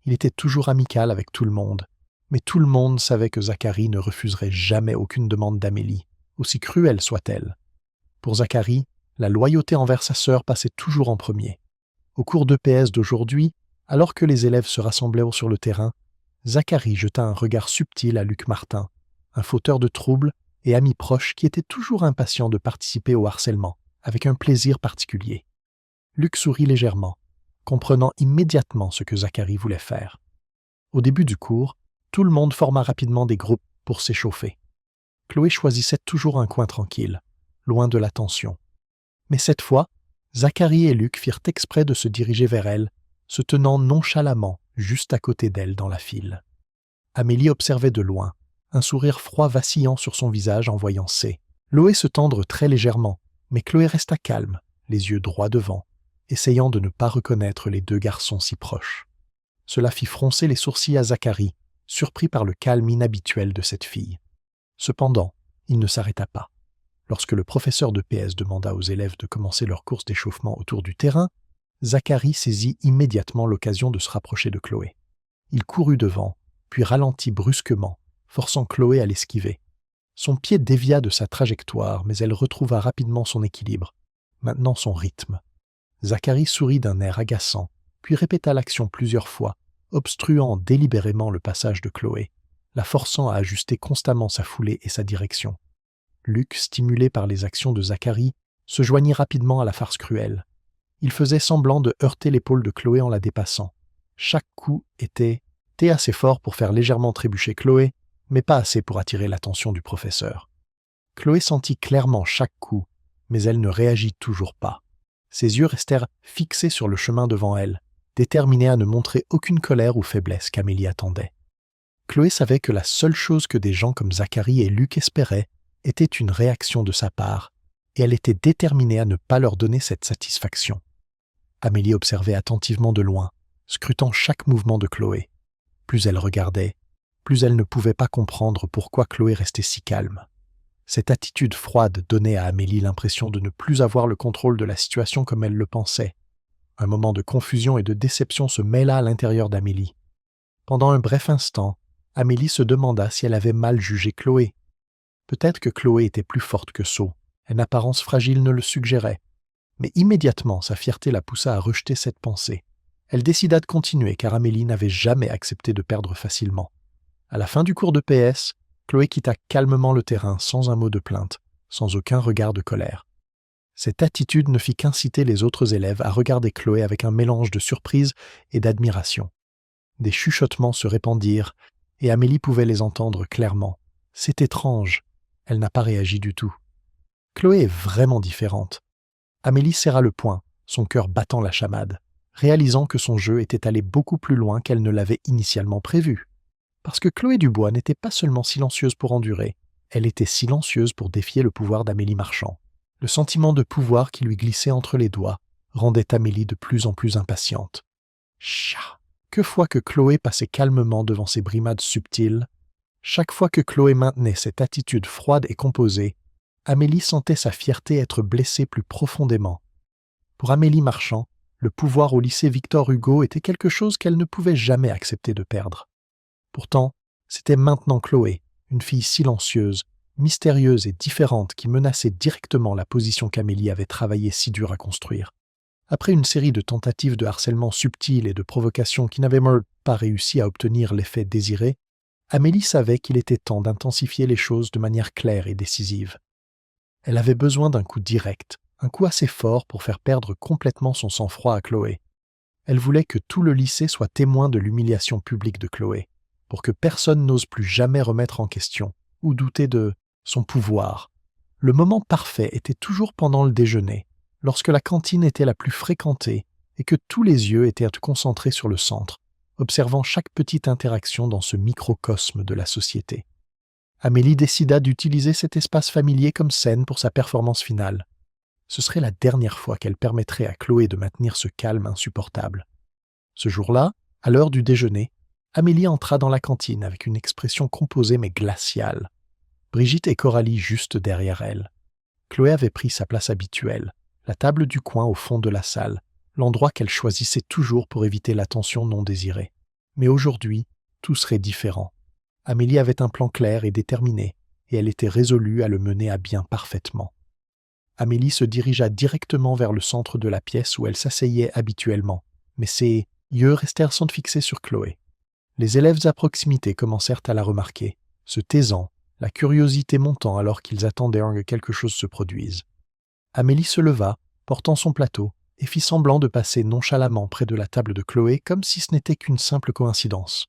Il était toujours amical avec tout le monde, mais tout le monde savait que Zacharie ne refuserait jamais aucune demande d'Amélie, aussi cruelle soit-elle. Pour Zacharie, la loyauté envers sa sœur passait toujours en premier. Au cours de PS d'aujourd'hui, alors que les élèves se rassemblaient sur le terrain, Zacharie jeta un regard subtil à Luc Martin, un fauteur de troubles et ami proche qui était toujours impatient de participer au harcèlement, avec un plaisir particulier. Luc sourit légèrement, comprenant immédiatement ce que Zacharie voulait faire. Au début du cours, tout le monde forma rapidement des groupes pour s'échauffer. Chloé choisissait toujours un coin tranquille, loin de l'attention. Mais cette fois, Zacharie et Luc firent exprès de se diriger vers elle, se tenant nonchalamment juste à côté d'elle dans la file. Amélie observait de loin, un sourire froid vacillant sur son visage en voyant Chloé se tendre très légèrement, mais Chloé resta calme, les yeux droits devant, essayant de ne pas reconnaître les deux garçons si proches. Cela fit froncer les sourcils à Zacharie, surpris par le calme inhabituel de cette fille. Cependant, il ne s'arrêta pas. Lorsque le professeur de PS demanda aux élèves de commencer leur course d'échauffement autour du terrain, Zacharie saisit immédiatement l'occasion de se rapprocher de Chloé. Il courut devant, puis ralentit brusquement, forçant Chloé à l'esquiver. Son pied dévia de sa trajectoire, mais elle retrouva rapidement son équilibre, maintenant son rythme. Zacharie sourit d'un air agaçant, puis répéta l'action plusieurs fois, obstruant délibérément le passage de Chloé, la forçant à ajuster constamment sa foulée et sa direction. Luc, stimulé par les actions de Zacharie, se joignit rapidement à la farce cruelle. Il faisait semblant de heurter l'épaule de Chloé en la dépassant. Chaque coup était assez fort pour faire légèrement trébucher Chloé, mais pas assez pour attirer l'attention du professeur. Chloé sentit clairement chaque coup, mais elle ne réagit toujours pas. Ses yeux restèrent fixés sur le chemin devant elle, déterminée à ne montrer aucune colère ou faiblesse qu'Amélie attendait. Chloé savait que la seule chose que des gens comme Zacharie et Luc espéraient était une réaction de sa part, et elle était déterminée à ne pas leur donner cette satisfaction. Amélie observait attentivement de loin, scrutant chaque mouvement de Chloé. Plus elle regardait, plus elle ne pouvait pas comprendre pourquoi Chloé restait si calme. Cette attitude froide donnait à Amélie l'impression de ne plus avoir le contrôle de la situation comme elle le pensait. Un moment de confusion et de déception se mêla à l'intérieur d'Amélie. Pendant un bref instant, Amélie se demanda si elle avait mal jugé Chloé. Peut-être que Chloé était plus forte que Saul, une apparence fragile ne le suggérait. Mais immédiatement, sa fierté la poussa à rejeter cette pensée. Elle décida de continuer car Amélie n'avait jamais accepté de perdre facilement. À la fin du cours de PS, Chloé quitta calmement le terrain sans un mot de plainte, sans aucun regard de colère. Cette attitude ne fit qu'inciter les autres élèves à regarder Chloé avec un mélange de surprise et d'admiration. Des chuchotements se répandirent, et Amélie pouvait les entendre clairement. C'est étrange, elle n'a pas réagi du tout. Chloé est vraiment différente. Amélie serra le poing, son cœur battant la chamade, réalisant que son jeu était allé beaucoup plus loin qu'elle ne l'avait initialement prévu. Parce que Chloé Dubois n'était pas seulement silencieuse pour endurer, elle était silencieuse pour défier le pouvoir d'Amélie Marchand. Le sentiment de pouvoir qui lui glissait entre les doigts rendait Amélie de plus en plus impatiente. Chat! Que fois que Chloé passait calmement devant ses brimades subtiles, chaque fois que Chloé maintenait cette attitude froide et composée, Amélie sentait sa fierté être blessée plus profondément. Pour Amélie Marchand, le pouvoir au lycée Victor Hugo était quelque chose qu'elle ne pouvait jamais accepter de perdre. Pourtant, c'était maintenant Chloé, une fille silencieuse, mystérieuse et différente qui menaçait directement la position qu'Amélie avait travaillé si dur à construire. Après une série de tentatives de harcèlement subtil et de provocations qui n'avaient pas réussi à obtenir l'effet désiré, Amélie savait qu'il était temps d'intensifier les choses de manière claire et décisive. Elle avait besoin d'un coup direct, un coup assez fort pour faire perdre complètement son sang-froid à Chloé. Elle voulait que tout le lycée soit témoin de l'humiliation publique de Chloé, pour que personne n'ose plus jamais remettre en question ou douter de son pouvoir. Le moment parfait était toujours pendant le déjeuner, lorsque la cantine était la plus fréquentée et que tous les yeux étaient concentrés sur le centre, observant chaque petite interaction dans ce microcosme de la société. Amélie décida d'utiliser cet espace familier comme scène pour sa performance finale. Ce serait la dernière fois qu'elle permettrait à Chloé de maintenir ce calme insupportable. Ce jour-là, à l'heure du déjeuner, Amélie entra dans la cantine avec une expression composée mais glaciale. Brigitte et Coralie juste derrière elle. Chloé avait pris sa place habituelle, la table du coin au fond de la salle, l'endroit qu'elle choisissait toujours pour éviter l'attention non désirée. Mais aujourd'hui, tout serait différent. Amélie avait un plan clair et déterminé, et elle était résolue à le mener à bien parfaitement. Amélie se dirigea directement vers le centre de la pièce où elle s'asseyait habituellement, mais ses yeux restèrent sans fixer sur Chloé. Les élèves à proximité commencèrent à la remarquer, se taisant, la curiosité montant alors qu'ils attendaient que quelque chose se produise. Amélie se leva, portant son plateau, et fit semblant de passer nonchalamment près de la table de Chloé comme si ce n'était qu'une simple coïncidence.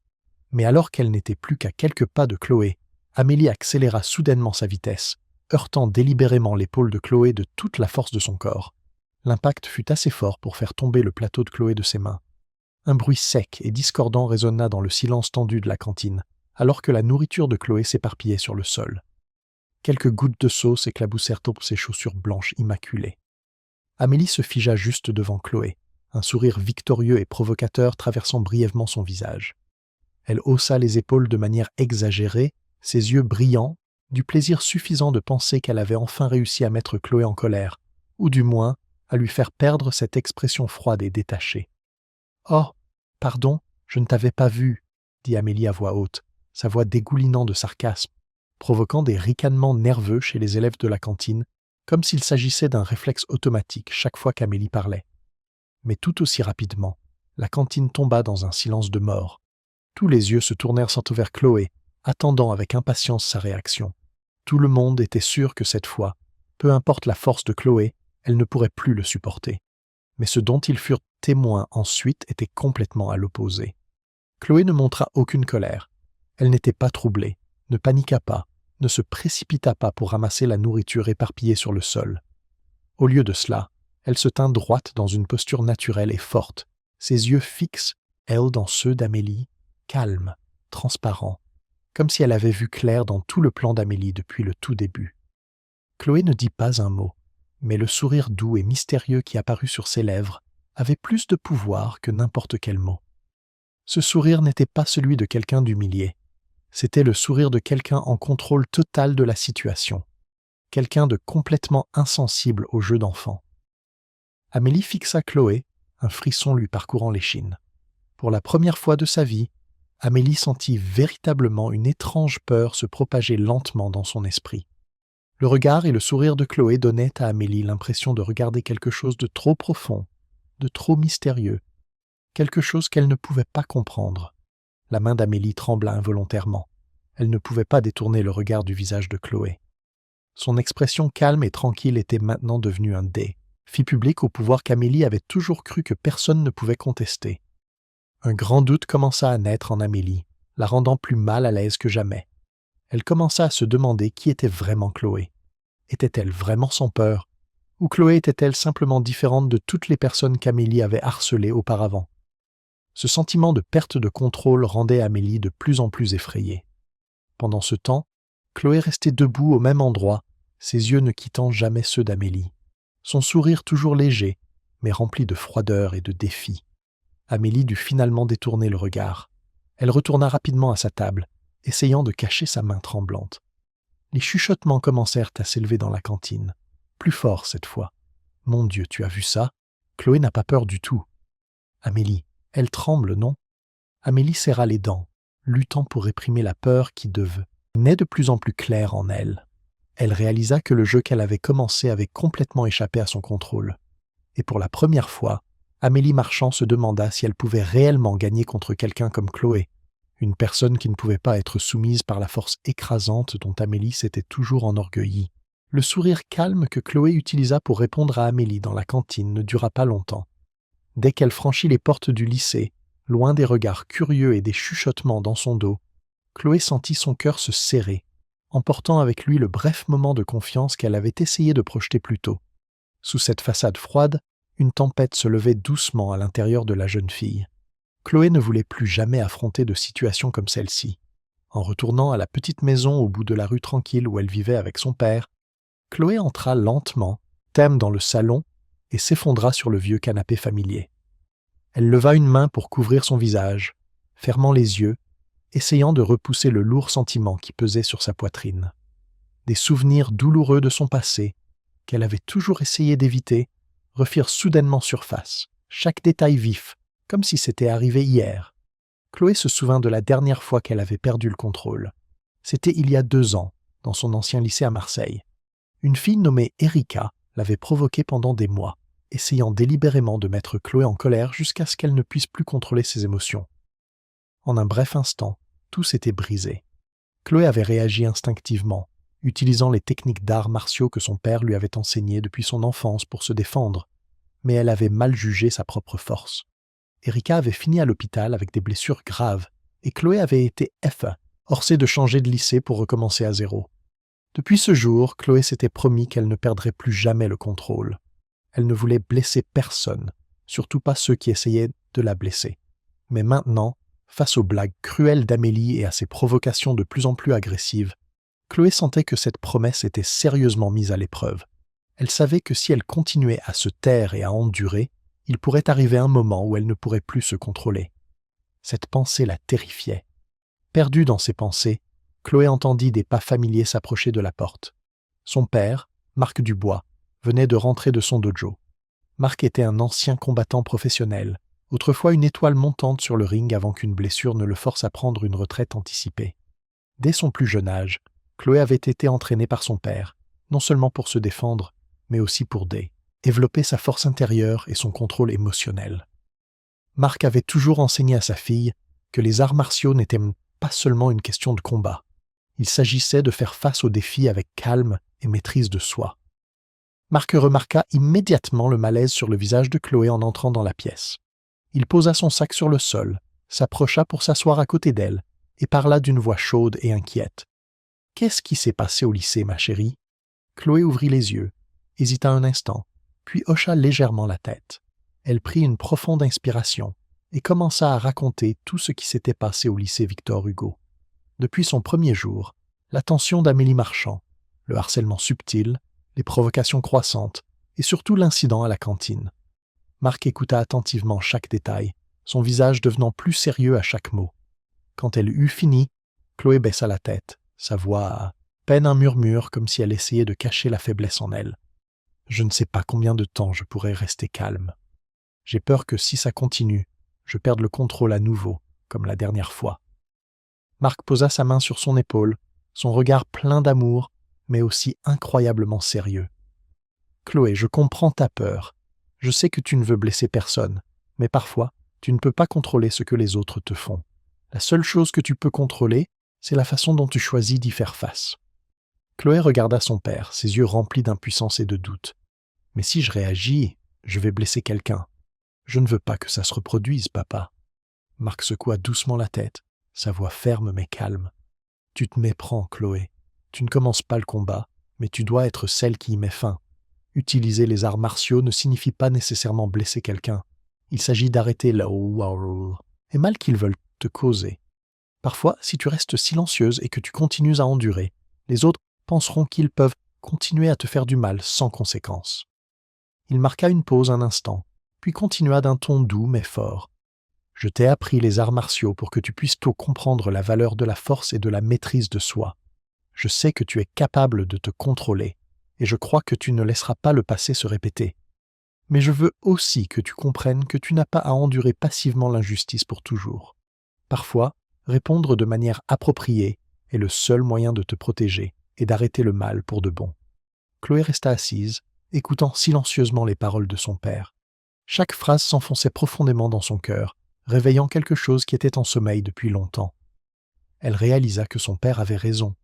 Mais alors qu'elle n'était plus qu'à quelques pas de Chloé, Amélie accéléra soudainement sa vitesse, heurtant délibérément l'épaule de Chloé de toute la force de son corps. L'impact fut assez fort pour faire tomber le plateau de Chloé de ses mains. Un bruit sec et discordant résonna dans le silence tendu de la cantine, alors que la nourriture de Chloé s'éparpillait sur le sol. Quelques gouttes de sauce éclaboussèrent sur ses chaussures blanches immaculées. Amélie se figea juste devant Chloé, un sourire victorieux et provocateur traversant brièvement son visage. Elle haussa les épaules de manière exagérée, ses yeux brillants, du plaisir suffisant de penser qu'elle avait enfin réussi à mettre Chloé en colère, ou du moins à lui faire perdre cette expression froide et détachée. « Oh, pardon, je ne t'avais pas vu » dit Amélie à voix haute, sa voix dégoulinant de sarcasme, provoquant des ricanements nerveux chez les élèves de la cantine, comme s'il s'agissait d'un réflexe automatique chaque fois qu'Amélie parlait. Mais tout aussi rapidement, la cantine tomba dans un silence de mort. Tous les yeux se tournèrent vers Chloé, attendant avec impatience sa réaction. Tout le monde était sûr que cette fois, peu importe la force de Chloé, elle ne pourrait plus le supporter. Mais ce dont ils furent témoins ensuite était complètement à l'opposé. Chloé ne montra aucune colère. Elle n'était pas troublée, ne paniqua pas, ne se précipita pas pour ramasser la nourriture éparpillée sur le sol. Au lieu de cela, elle se tint droite dans une posture naturelle et forte, ses yeux fixes, elle dans ceux d'Amélie, calmes, transparents, comme si elle avait vu clair dans tout le plan d'Amélie depuis le tout début. Chloé ne dit pas un mot, mais le sourire doux et mystérieux qui apparut sur ses lèvres avait plus de pouvoir que n'importe quel mot. Ce sourire n'était pas celui de quelqu'un d'humilié, c'était le sourire de quelqu'un en contrôle total de la situation, quelqu'un de complètement insensible au jeu d'enfant. Amélie fixa Chloé, un frisson lui parcourant l'échine. Pour la première fois de sa vie, Amélie sentit véritablement une étrange peur se propager lentement dans son esprit. Le regard et le sourire de Chloé donnaient à Amélie l'impression de regarder quelque chose de trop profond, de trop mystérieux, quelque chose qu'elle ne pouvait pas comprendre. La main d'Amélie trembla involontairement. Elle ne pouvait pas détourner le regard du visage de Chloé. Son expression calme et tranquille était maintenant devenue un dé, fit public au pouvoir qu'Amélie avait toujours cru que personne ne pouvait contester. Un grand doute commença à naître en Amélie, la rendant plus mal à l'aise que jamais. Elle commença à se demander qui était vraiment Chloé. Était-elle vraiment sans peur? Ou Chloé était-elle simplement différente de toutes les personnes qu'Amélie avait harcelées auparavant? Ce sentiment de perte de contrôle rendait Amélie de plus en plus effrayée. Pendant ce temps, Chloé restait debout au même endroit, ses yeux ne quittant jamais ceux d'Amélie. Son sourire toujours léger, mais rempli de froideur et de défi. Amélie dut finalement détourner le regard. Elle retourna rapidement à sa table, essayant de cacher sa main tremblante. Les chuchotements commencèrent à s'élever dans la cantine, plus fort cette fois. « Mon Dieu, tu as vu ça? Chloé n'a pas peur du tout. »« Amélie, elle tremble, non ?» Amélie serra les dents, luttant pour réprimer la peur qui devenait de plus en plus claire en elle. Elle réalisa que le jeu qu'elle avait commencé avait complètement échappé à son contrôle. Et pour la première fois, Amélie Marchand se demanda si elle pouvait réellement gagner contre quelqu'un comme Chloé, une personne qui ne pouvait pas être soumise par la force écrasante dont Amélie s'était toujours enorgueillie. Le sourire calme que Chloé utilisa pour répondre à Amélie dans la cantine ne dura pas longtemps. Dès qu'elle franchit les portes du lycée, loin des regards curieux et des chuchotements dans son dos, Chloé sentit son cœur se serrer, emportant avec lui le bref moment de confiance qu'elle avait essayé de projeter plus tôt. Sous cette façade froide, une tempête se levait doucement à l'intérieur de la jeune fille. Chloé ne voulait plus jamais affronter de situations comme celle-ci. En retournant à la petite maison au bout de la rue tranquille où elle vivait avec son père, Chloé entra lentement, thème dans le salon, et s'effondra sur le vieux canapé familier. Elle leva une main pour couvrir son visage, fermant les yeux, essayant de repousser le lourd sentiment qui pesait sur sa poitrine. Des souvenirs douloureux de son passé, qu'elle avait toujours essayé d'éviter, refirent soudainement surface, chaque détail vif, comme si c'était arrivé hier. Chloé se souvint de la dernière fois qu'elle avait perdu le contrôle. C'était il y a 2 ans, dans son ancien lycée à Marseille. Une fille nommée Erika l'avait provoquée pendant des mois, essayant délibérément de mettre Chloé en colère jusqu'à ce qu'elle ne puisse plus contrôler ses émotions. En un bref instant, tout s'était brisé. Chloé avait réagi instinctivement, utilisant les techniques d'arts martiaux que son père lui avait enseignées depuis son enfance pour se défendre, mais elle avait mal jugé sa propre force. Erika avait fini à l'hôpital avec des blessures graves, et Chloé avait été forcée de changer de lycée pour recommencer à zéro. Depuis ce jour, Chloé s'était promis qu'elle ne perdrait plus jamais le contrôle. Elle ne voulait blesser personne, surtout pas ceux qui essayaient de la blesser. Mais maintenant, face aux blagues cruelles d'Amélie et à ses provocations de plus en plus agressives, Chloé sentait que cette promesse était sérieusement mise à l'épreuve. Elle savait que si elle continuait à se taire et à endurer, il pourrait arriver un moment où elle ne pourrait plus se contrôler. Cette pensée la terrifiait. Perdue dans ses pensées, Chloé entendit des pas familiers s'approcher de la porte. Son père, Marc Dubois, venait de rentrer de son dojo. Marc était un ancien combattant professionnel, autrefois une étoile montante sur le ring avant qu'une blessure ne le force à prendre une retraite anticipée. Dès son plus jeune âge, Chloé avait été entraînée par son père, non seulement pour se défendre, mais aussi pour développer sa force intérieure et son contrôle émotionnel. Marc avait toujours enseigné à sa fille que les arts martiaux n'étaient pas seulement une question de combat. Il s'agissait de faire face aux défis avec calme et maîtrise de soi. Marc remarqua immédiatement le malaise sur le visage de Chloé en entrant dans la pièce. Il posa son sac sur le sol, s'approcha pour s'asseoir à côté d'elle et parla d'une voix chaude et inquiète. « Qu'est-ce qui s'est passé au lycée, ma chérie ?» Chloé ouvrit les yeux, hésita un instant, puis hocha légèrement la tête. Elle prit une profonde inspiration et commença à raconter tout ce qui s'était passé au lycée Victor Hugo. Depuis son premier jour, l'attention d'Amélie Marchand, le harcèlement subtil, les provocations croissantes et surtout l'incident à la cantine. Marc écouta attentivement chaque détail, son visage devenant plus sérieux à chaque mot. Quand elle eut fini, Chloé baissa la tête, sa voix à peine un murmure comme si elle essayait de cacher la faiblesse en elle. « Je ne sais pas combien de temps je pourrai rester calme. J'ai peur que si ça continue, je perde le contrôle à nouveau, comme la dernière fois. » Marc posa sa main sur son épaule, son regard plein d'amour, mais aussi incroyablement sérieux. « Chloé, je comprends ta peur. Je sais que tu ne veux blesser personne, mais parfois, tu ne peux pas contrôler ce que les autres te font. La seule chose que tu peux contrôler, c'est la façon dont tu choisis d'y faire face. » Chloé regarda son père, ses yeux remplis d'impuissance et de doute. « Mais si je réagis, je vais blesser quelqu'un. Je ne veux pas que ça se reproduise, papa. » Marc secoua doucement la tête, sa voix ferme mais calme. « Tu te méprends, Chloé. Tu ne commences pas le combat, mais tu dois être celle qui y met fin. Utiliser les arts martiaux ne signifie pas nécessairement blesser quelqu'un. Il s'agit d'arrêter et mal qu'ils veulent te causer. Parfois, si tu restes silencieuse et que tu continues à endurer, les autres penseront qu'ils peuvent continuer à te faire du mal sans conséquence. » Il marqua une pause un instant, puis continua d'un ton doux mais fort. « Je t'ai appris les arts martiaux pour que tu puisses tôt comprendre la valeur de la force et de la maîtrise de soi. Je sais que tu es capable de te contrôler, et je crois que tu ne laisseras pas le passé se répéter. Mais je veux aussi que tu comprennes que tu n'as pas à endurer passivement l'injustice pour toujours. Parfois, répondre de manière appropriée est le seul moyen de te protéger et d'arrêter le mal pour de bon. » Chloé resta assise, écoutant silencieusement les paroles de son père. Chaque phrase s'enfonçait profondément dans son cœur, réveillant quelque chose qui était en sommeil depuis longtemps. Elle réalisa que son père avait raison.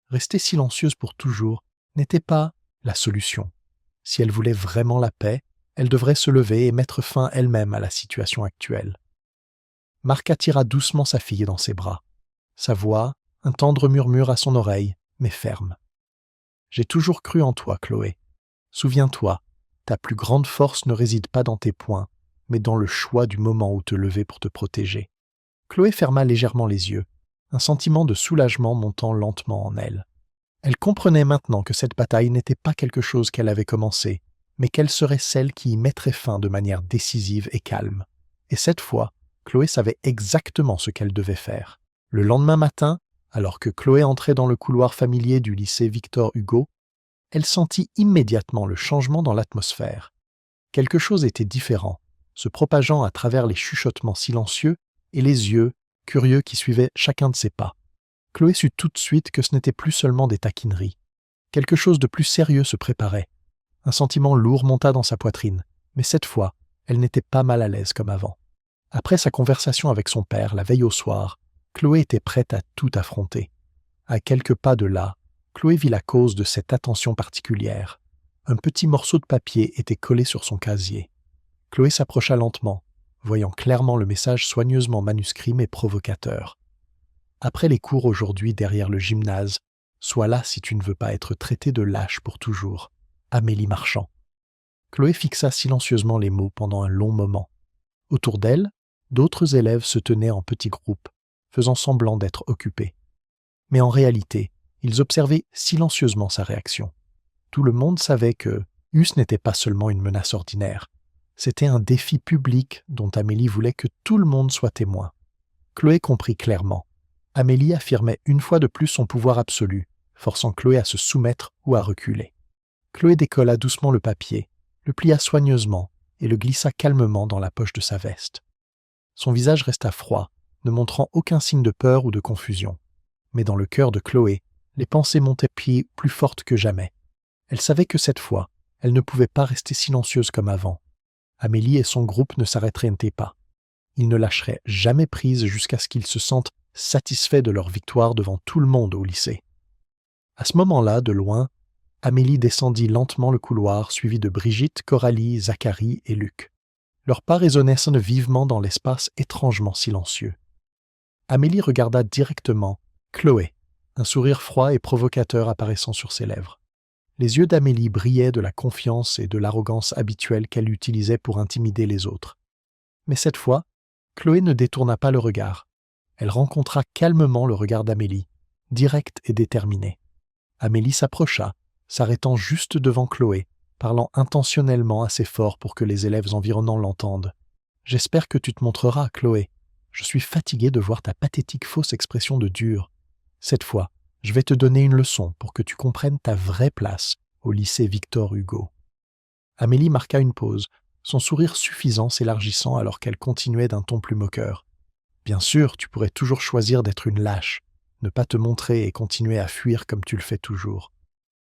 Rester silencieuse pour toujours n'était pas la solution. Si elle voulait vraiment la paix, elle devrait se lever et mettre fin elle-même à la situation actuelle. Marc attira doucement sa fille dans ses bras. Sa voix, un tendre murmure à son oreille, mais ferme. « J'ai toujours cru en toi, Chloé. Souviens-toi, ta plus grande force ne réside pas dans tes poings, mais dans le choix du moment où te lever pour te protéger. » Chloé ferma légèrement les yeux, un sentiment de soulagement montant lentement en elle. Elle comprenait maintenant que cette bataille n'était pas quelque chose qu'elle avait commencé, mais qu'elle serait celle qui y mettrait fin de manière décisive et calme. Et cette fois, Chloé savait exactement ce qu'elle devait faire. Le lendemain matin, alors que Chloé entrait dans le couloir familier du lycée Victor Hugo, elle sentit immédiatement le changement dans l'atmosphère. Quelque chose était différent, se propageant à travers les chuchotements silencieux et les yeux curieux qui suivaient chacun de ses pas. Chloé sut tout de suite que ce n'était plus seulement des taquineries. Quelque chose de plus sérieux se préparait. Un sentiment lourd monta dans sa poitrine, mais cette fois, elle n'était pas mal à l'aise comme avant. Après sa conversation avec son père la veille au soir, Chloé était prête à tout affronter. À quelques pas de là, Chloé vit la cause de cette attention particulière. Un petit morceau de papier était collé sur son casier. Chloé s'approcha lentement, voyant clairement le message soigneusement manuscrit mais provocateur. « Après les cours aujourd'hui derrière le gymnase, sois là si tu ne veux pas être traité de lâche pour toujours. Amélie Marchand. » Chloé fixa silencieusement les mots pendant un long moment. Autour d'elle, d'autres élèves se tenaient en petits groupes, faisant semblant d'être occupés. Mais en réalité, ils observaient silencieusement sa réaction. Tout le monde savait que ce n'était pas seulement une menace ordinaire. C'était un défi public dont Amélie voulait que tout le monde soit témoin. Chloé comprit clairement. Amélie affirmait une fois de plus son pouvoir absolu, forçant Chloé à se soumettre ou à reculer. Chloé décolla doucement le papier, le plia soigneusement et le glissa calmement dans la poche de sa veste. Son visage resta froid, ne montrant aucun signe de peur ou de confusion. Mais dans le cœur de Chloé, les pensées montaient plus fortes que jamais. Elle savait que cette fois, elle ne pouvait pas rester silencieuse comme avant. Amélie et son groupe ne s'arrêteraient pas. Ils ne lâcheraient jamais prise jusqu'à ce qu'ils se sentent satisfaits de leur victoire devant tout le monde au lycée. À ce moment-là, de loin, Amélie descendit lentement le couloir, suivie de Brigitte, Coralie, Zacharie et Luc. Leurs pas résonnaient vivement dans l'espace étrangement silencieux. Amélie regarda directement Chloé, un sourire froid et provocateur apparaissant sur ses lèvres. Les yeux d'Amélie brillaient de la confiance et de l'arrogance habituelle qu'elle utilisait pour intimider les autres. Mais cette fois, Chloé ne détourna pas le regard. Elle rencontra calmement le regard d'Amélie, direct et déterminé. Amélie s'approcha, s'arrêtant juste devant Chloé, parlant intentionnellement assez fort pour que les élèves environnants l'entendent. « J'espère que tu te montreras, Chloé. Je suis fatigué de voir ta pathétique fausse expression de dur. Cette fois, je vais te donner une leçon pour que tu comprennes ta vraie place au lycée Victor Hugo. » Amélie marqua une pause, son sourire suffisant s'élargissant alors qu'elle continuait d'un ton plus moqueur. « Bien sûr, tu pourrais toujours choisir d'être une lâche, ne pas te montrer et continuer à fuir comme tu le fais toujours. »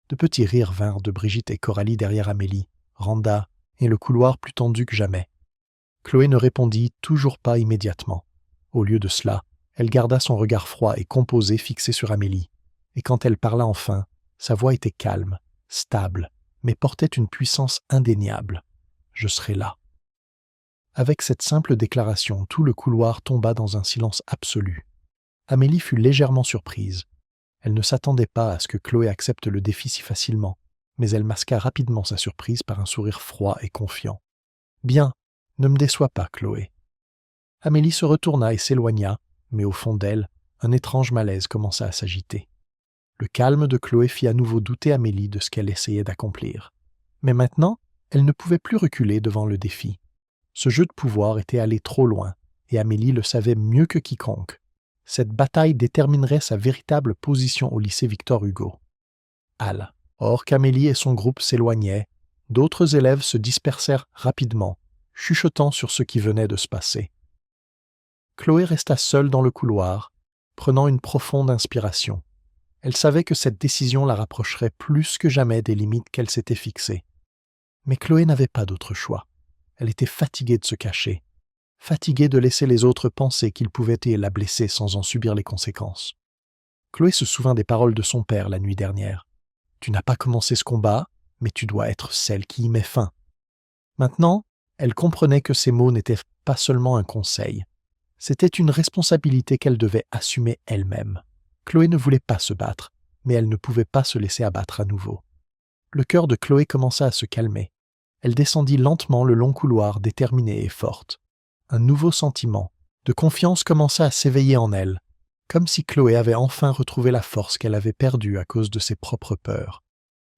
De petits rires vinrent de Brigitte et Coralie derrière Amélie, Randa et le couloir plus tendu que jamais. Chloé ne répondit toujours pas immédiatement. Au lieu de cela, elle garda son regard froid et composé fixé sur Amélie, et quand elle parla enfin, sa voix était calme, stable, mais portait une puissance indéniable. « Je serai là. » Avec cette simple déclaration, tout le couloir tomba dans un silence absolu. Amélie fut légèrement surprise. Elle ne s'attendait pas à ce que Chloé accepte le défi si facilement, mais elle masqua rapidement sa surprise par un sourire froid et confiant. « Bien, ne me déçois pas, Chloé. » Amélie se retourna et s'éloigna, mais au fond d'elle, un étrange malaise commença à s'agiter. Le calme de Chloé fit à nouveau douter Amélie de ce qu'elle essayait d'accomplir. Mais maintenant, elle ne pouvait plus reculer devant le défi. Ce jeu de pouvoir était allé trop loin, et Amélie le savait mieux que quiconque. Cette bataille déterminerait sa véritable position au lycée Victor Hugo. Halle. Or qu'Amélie et son groupe s'éloignaient, d'autres élèves se dispersèrent rapidement, chuchotant sur ce qui venait de se passer. Chloé resta seule dans le couloir, prenant une profonde inspiration. Elle savait que cette décision la rapprocherait plus que jamais des limites qu'elle s'était fixées. Mais Chloé n'avait pas d'autre choix. Elle était fatiguée de se cacher, fatiguée de laisser les autres penser qu'ils pouvaient la blesser sans en subir les conséquences. Chloé se souvint des paroles de son père la nuit dernière. « Tu n'as pas commencé ce combat, mais tu dois être celle qui y met fin. » Maintenant, elle comprenait que ces mots n'étaient pas seulement un conseil. C'était une responsabilité qu'elle devait assumer elle-même. Chloé ne voulait pas se battre, mais elle ne pouvait pas se laisser abattre à nouveau. Le cœur de Chloé commença à se calmer. Elle descendit lentement le long couloir, déterminée et forte. Un nouveau sentiment, de confiance commença à s'éveiller en elle, comme si Chloé avait enfin retrouvé la force qu'elle avait perdue à cause de ses propres peurs.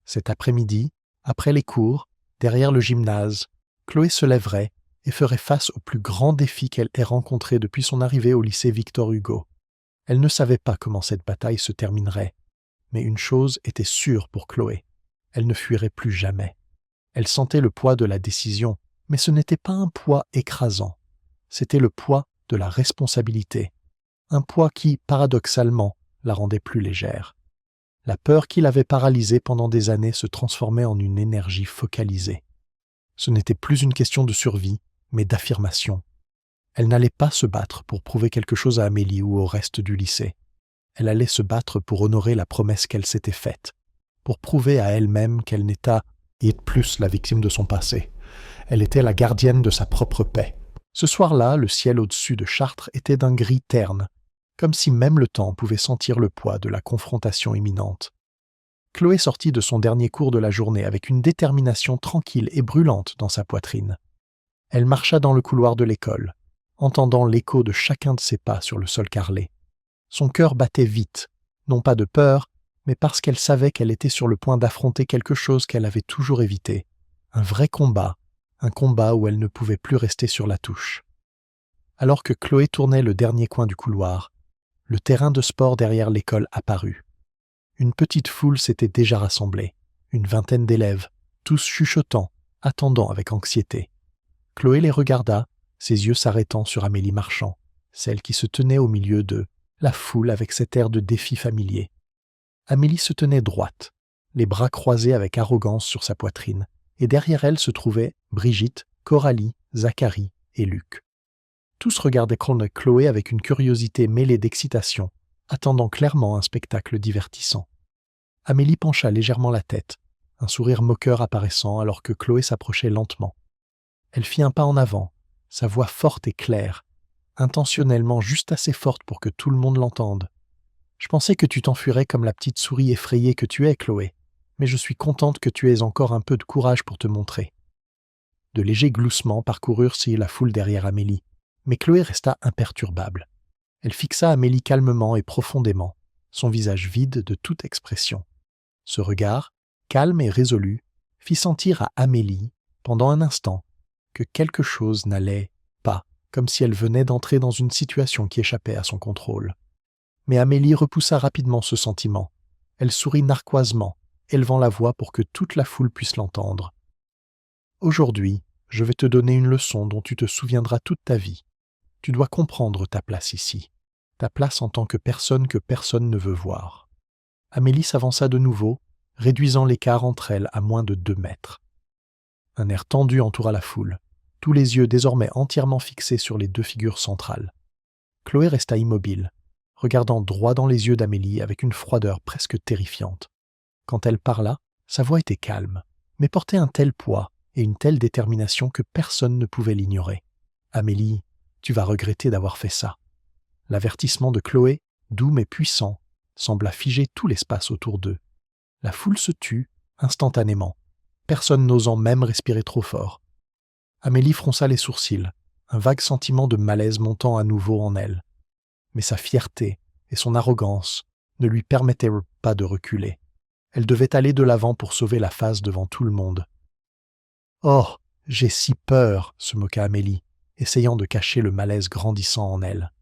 Cet après-midi, après les cours, derrière le gymnase, Chloé se lèverait et ferait face au plus grand défi qu'elle ait rencontré depuis son arrivée au lycée Victor Hugo. Elle ne savait pas comment cette bataille se terminerait, mais une chose était sûre pour Chloé, elle ne fuirait plus jamais. Elle sentait le poids de la décision, mais ce n'était pas un poids écrasant, c'était le poids de la responsabilité, un poids qui, paradoxalement, la rendait plus légère. La peur qui l'avait paralysée pendant des années se transformait en une énergie focalisée. Ce n'était plus une question de survie, mais d'affirmation. Elle n'allait pas se battre pour prouver quelque chose à Amélie ou au reste du lycée. Elle allait se battre pour honorer la promesse qu'elle s'était faite, pour prouver à elle-même qu'elle n'était plus la victime de son passé. Elle était la gardienne de sa propre paix. Ce soir-là, le ciel au-dessus de Chartres était d'un gris terne, comme si même le temps pouvait sentir le poids de la confrontation imminente. Chloé sortit de son dernier cours de la journée avec une détermination tranquille et brûlante dans sa poitrine. Elle marcha dans le couloir de l'école, entendant l'écho de chacun de ses pas sur le sol carrelé. Son cœur battait vite, non pas de peur, mais parce qu'elle savait qu'elle était sur le point d'affronter quelque chose qu'elle avait toujours évité, un vrai combat, un combat où elle ne pouvait plus rester sur la touche. Alors que Chloé tournait le dernier coin du couloir, le terrain de sport derrière l'école apparut. Une petite foule s'était déjà rassemblée, une vingtaine d'élèves, tous chuchotant, attendant avec anxiété. Chloé les regarda, ses yeux s'arrêtant sur Amélie Marchand, celle qui se tenait au milieu de la foule avec cet air de défi familier. Amélie se tenait droite, les bras croisés avec arrogance sur sa poitrine, et derrière elle se trouvaient Brigitte, Coralie, Zacharie et Luc. Tous regardaient Chloé avec une curiosité mêlée d'excitation, attendant clairement un spectacle divertissant. Amélie pencha légèrement la tête, un sourire moqueur apparaissant alors que Chloé s'approchait lentement. Elle fit un pas en avant, sa voix forte et claire, intentionnellement juste assez forte pour que tout le monde l'entende. « Je pensais que tu t'enfuirais comme la petite souris effrayée que tu es, Chloé, mais je suis contente que tu aies encore un peu de courage pour te montrer. » De légers gloussements parcoururent la foule derrière Amélie, mais Chloé resta imperturbable. Elle fixa Amélie calmement et profondément, son visage vide de toute expression. Ce regard, calme et résolu, fit sentir à Amélie, pendant un instant, que quelque chose n'allait pas, comme si elle venait d'entrer dans une situation qui échappait à son contrôle. Mais Amélie repoussa rapidement ce sentiment. Elle sourit narquoisement, élevant la voix pour que toute la foule puisse l'entendre. « Aujourd'hui, je vais te donner une leçon dont tu te souviendras toute ta vie. Tu dois comprendre ta place ici, ta place en tant que personne ne veut voir. » Amélie s'avança de nouveau, réduisant l'écart entre elles à moins de 2 mètres. Un air tendu entoura la foule, tous les yeux désormais entièrement fixés sur les 2 figures centrales. Chloé resta immobile, regardant droit dans les yeux d'Amélie avec une froideur presque terrifiante. Quand elle parla, sa voix était calme, mais portait un tel poids et une telle détermination que personne ne pouvait l'ignorer. « Amélie, tu vas regretter d'avoir fait ça. » L'avertissement de Chloé, doux mais puissant, sembla figer tout l'espace autour d'eux. La foule se tut instantanément, personne n'osant même respirer trop fort. Amélie fronça les sourcils, un vague sentiment de malaise montant à nouveau en elle. Mais sa fierté et son arrogance ne lui permettaient pas de reculer. Elle devait aller de l'avant pour sauver la face devant tout le monde. « Oh, j'ai si peur !» se moqua Amélie, essayant de cacher le malaise grandissant en elle.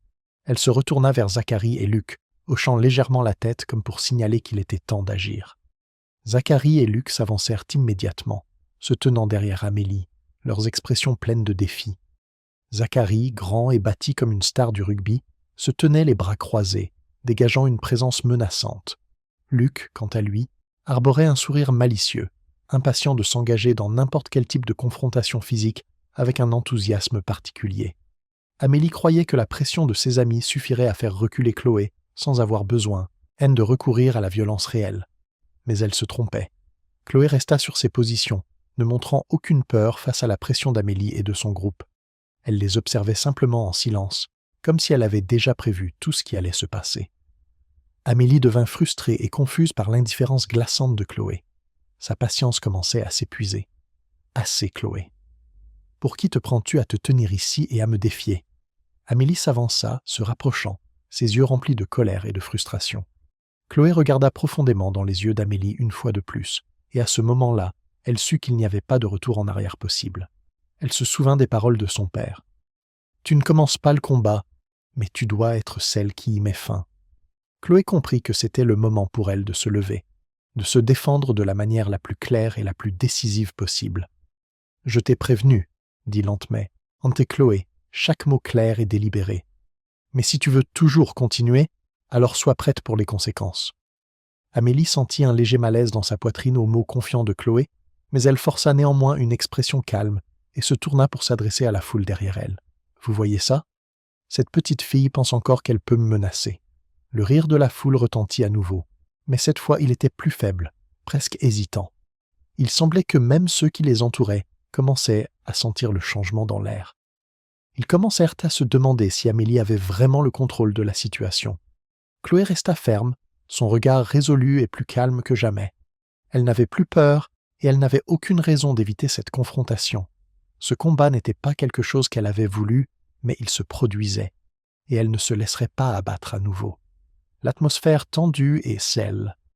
Elle se retourna vers Zacharie et Luc, hochant légèrement la tête comme pour signaler qu'il était temps d'agir. Zacharie et Luc s'avancèrent immédiatement, se tenant derrière Amélie, leurs expressions pleines de défi. Zacharie, grand et bâti comme une star du rugby, se tenait les bras croisés, dégageant une présence menaçante. Luc, quant à lui, arborait un sourire malicieux, impatient de s'engager dans n'importe quel type de confrontation physique avec un enthousiasme particulier. Amélie croyait que la pression de ses amis suffirait à faire reculer Chloé sans avoir besoin, de recourir à la violence réelle. Mais elle se trompait. Chloé resta sur ses positions, ne montrant aucune peur face à la pression d'Amélie et de son groupe. Elle les observait simplement en silence, comme si elle avait déjà prévu tout ce qui allait se passer. Amélie devint frustrée et confuse par l'indifférence glaçante de Chloé. Sa patience commençait à s'épuiser. « Assez, Chloé. Pour qui te prends-tu à te tenir ici et à me défier ?» Amélie s'avança, se rapprochant, ses yeux remplis de colère et de frustration. Chloé regarda profondément dans les yeux d'Amélie une fois de plus, et à ce moment-là, elle sut qu'il n'y avait pas de retour en arrière possible. Elle se souvint des paroles de son père. « Tu ne commences pas le combat, mais tu dois être celle qui y met fin. » Chloé comprit que c'était le moment pour elle de se lever, de se défendre de la manière la plus claire et la plus décisive possible. « Je t'ai prévenu, » dit Lantemais, « Ante Chloé, chaque mot clair et délibéré. Mais si tu veux toujours continuer, alors sois prête pour les conséquences. » Amélie sentit un léger malaise dans sa poitrine aux mots confiants de Chloé, mais elle força néanmoins une expression calme et se tourna pour s'adresser à la foule derrière elle. « Vous voyez ça? Cette petite fille pense encore qu'elle peut me menacer. » Le rire de la foule retentit à nouveau, mais cette fois il était plus faible, presque hésitant. Il semblait que même ceux qui les entouraient commençaient à sentir le changement dans l'air. Ils commencèrent à se demander si Amélie avait vraiment le contrôle de la situation. Chloé resta ferme, son regard résolu et plus calme que jamais. Elle n'avait plus peur et elle n'avait aucune raison d'éviter cette confrontation. Ce combat n'était pas quelque chose qu'elle avait voulu, mais il se produisait, et elle ne se laisserait pas abattre à nouveau. L'atmosphère tendue et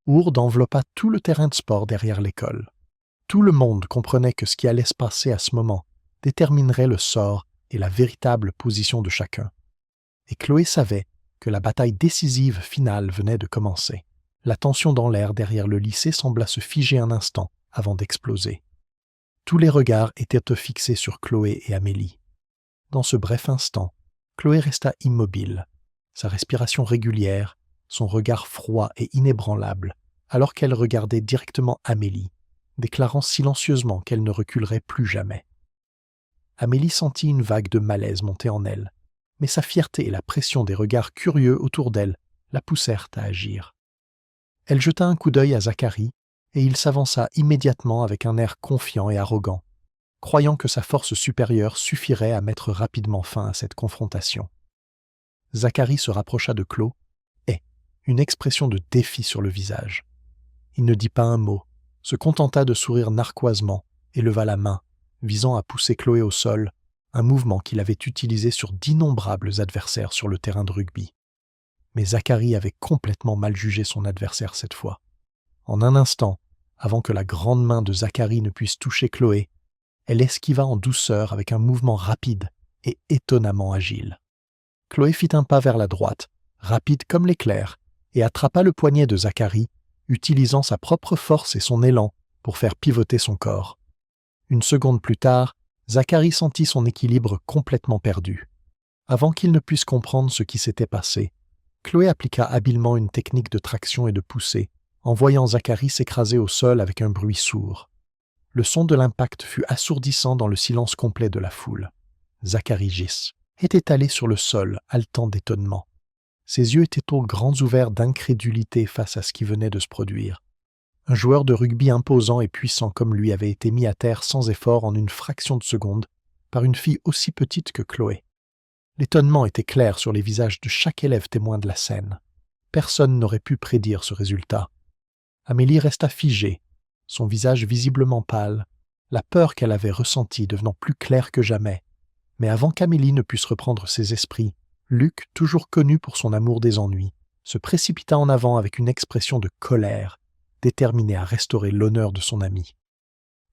lourde enveloppa tout le terrain de sport derrière l'école. Tout le monde comprenait que ce qui allait se passer à ce moment déterminerait le sort et la véritable position de chacun. Et Chloé savait que la bataille décisive finale venait de commencer. La tension dans l'air derrière le lycée sembla se figer un instant avant d'exploser. Tous les regards étaient fixés sur Chloé et Amélie. Dans ce bref instant, Chloé resta immobile, sa respiration régulière, son regard froid et inébranlable, alors qu'elle regardait directement Amélie, déclarant silencieusement qu'elle ne reculerait plus jamais. Amélie sentit une vague de malaise monter en elle, mais sa fierté et la pression des regards curieux autour d'elle la poussèrent à agir. Elle jeta un coup d'œil à Zacharie, et il s'avança immédiatement avec un air confiant et arrogant, croyant que sa force supérieure suffirait à mettre rapidement fin à cette confrontation. Zacharie se rapprocha de Chloé, et, une expression de défi sur le visage. Il ne dit pas un mot, se contenta de sourire narquoisement et leva la main, visant à pousser Chloé au sol, un mouvement qu'il avait utilisé sur d'innombrables adversaires sur le terrain de rugby. Mais Zacharie avait complètement mal jugé son adversaire cette fois. En un instant, avant que la grande main de Zacharie ne puisse toucher Chloé, elle esquiva en douceur avec un mouvement rapide et étonnamment agile. Chloé fit un pas vers la droite, rapide comme l'éclair, et attrapa le poignet de Zacharie, utilisant sa propre force et son élan pour faire pivoter son corps. Une seconde plus tard, Zacharie sentit son équilibre complètement perdu. Avant qu'il ne puisse comprendre ce qui s'était passé, Chloé appliqua habilement une technique de traction et de poussée, envoyant Zacharie s'écraser au sol avec un bruit sourd. Le son de l'impact fut assourdissant dans le silence complet de la foule. Zacharie Gis était étalé sur le sol, haletant d'étonnement. Ses yeux étaient grands ouverts d'incrédulité face à ce qui venait de se produire. Un joueur de rugby imposant et puissant comme lui avait été mis à terre sans effort en une fraction de seconde par une fille aussi petite que Chloé. L'étonnement était clair sur les visages de chaque élève témoin de la scène. Personne n'aurait pu prédire ce résultat. Amélie resta figée, son visage visiblement pâle, la peur qu'elle avait ressentie devenant plus claire que jamais. Mais avant qu'Amélie ne puisse reprendre ses esprits, Luc, toujours connu pour son amour des ennuis, se précipita en avant avec une expression de colère, déterminé à restaurer l'honneur de son ami.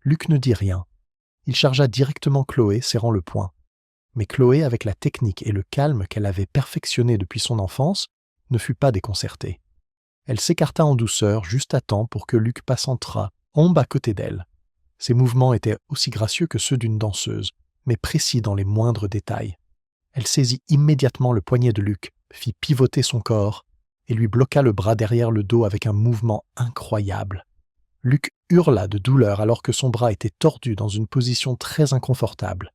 Luc ne dit rien. Il chargea directement Chloé, serrant le poing. Mais Chloé, avec la technique et le calme qu'elle avait perfectionné depuis son enfance, ne fut pas déconcertée. Elle s'écarta en douceur juste à temps pour que Luc passantera, ombe à côté d'elle. Ses mouvements étaient aussi gracieux que ceux d'une danseuse, mais précis dans les moindres détails. Elle saisit immédiatement le poignet de Luc, fit pivoter son corps et lui bloqua le bras derrière le dos avec un mouvement incroyable. Luc hurla de douleur alors que son bras était tordu dans une position très inconfortable.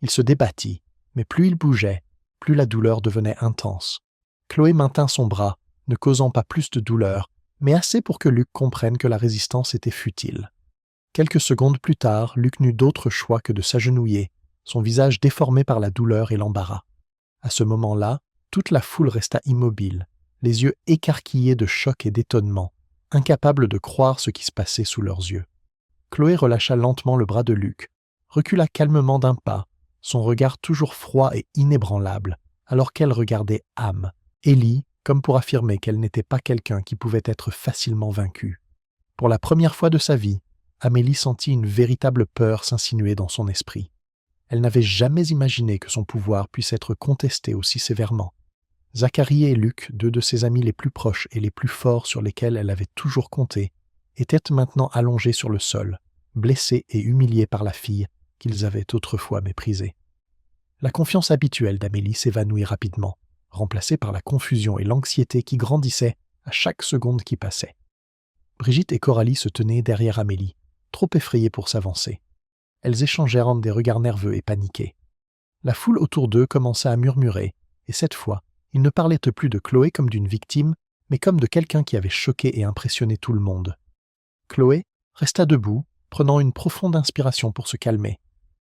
Il se débattit, mais plus il bougeait, plus la douleur devenait intense. Chloé maintint son bras, ne causant pas plus de douleur, mais assez pour que Luc comprenne que la résistance était futile. Quelques secondes plus tard, Luc n'eut d'autre choix que de s'agenouiller, son visage déformé par la douleur et l'embarras. À ce moment-là, toute la foule resta immobile, les yeux écarquillés de choc et d'étonnement, incapables de croire ce qui se passait sous leurs yeux. Chloé relâcha lentement le bras de Luc, recula calmement d'un pas, son regard toujours froid et inébranlable, alors qu'elle regardait Am, Ellie, comme pour affirmer qu'elle n'était pas quelqu'un qui pouvait être facilement vaincu. Pour la première fois de sa vie, Amélie sentit une véritable peur s'insinuer dans son esprit. Elle n'avait jamais imaginé que son pouvoir puisse être contesté aussi sévèrement. Zacharie et Luc, deux de ses amis les plus proches et les plus forts sur lesquels elle avait toujours compté, étaient maintenant allongés sur le sol, blessés et humiliés par la fille qu'ils avaient autrefois méprisée. La confiance habituelle d'Amélie s'évanouit rapidement, remplacée par la confusion et l'anxiété qui grandissaient à chaque seconde qui passait. Brigitte et Coralie se tenaient derrière Amélie, trop effrayées pour s'avancer. Elles échangèrent des regards nerveux et paniqués. La foule autour d'eux commença à murmurer, et cette fois, ils ne parlaient plus de Chloé comme d'une victime, mais comme de quelqu'un qui avait choqué et impressionné tout le monde. Chloé resta debout, prenant une profonde inspiration pour se calmer.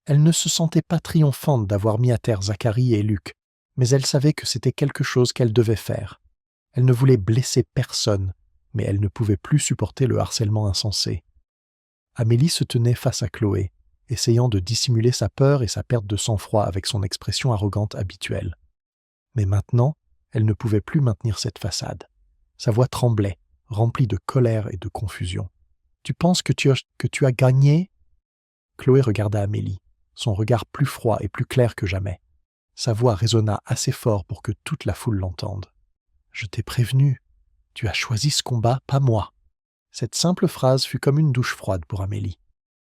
Elle ne se sentait pas triomphante d'avoir mis à terre Zacharie et Luc, mais elle savait que c'était quelque chose qu'elle devait faire. Elle ne voulait blesser personne, mais elle ne pouvait plus supporter le harcèlement insensé. Amélie se tenait face à Chloé, essayant de dissimuler sa peur et sa perte de sang-froid avec son expression arrogante habituelle. Mais maintenant, elle ne pouvait plus maintenir cette façade. Sa voix tremblait, remplie de colère et de confusion. « Tu penses que tu as gagné ?» Chloé regarda Amélie, son regard plus froid et plus clair que jamais. Sa voix résonna assez fort pour que toute la foule l'entende. « Je t'ai prévenu. Tu as choisi ce combat, pas moi. » Cette simple phrase fut comme une douche froide pour Amélie.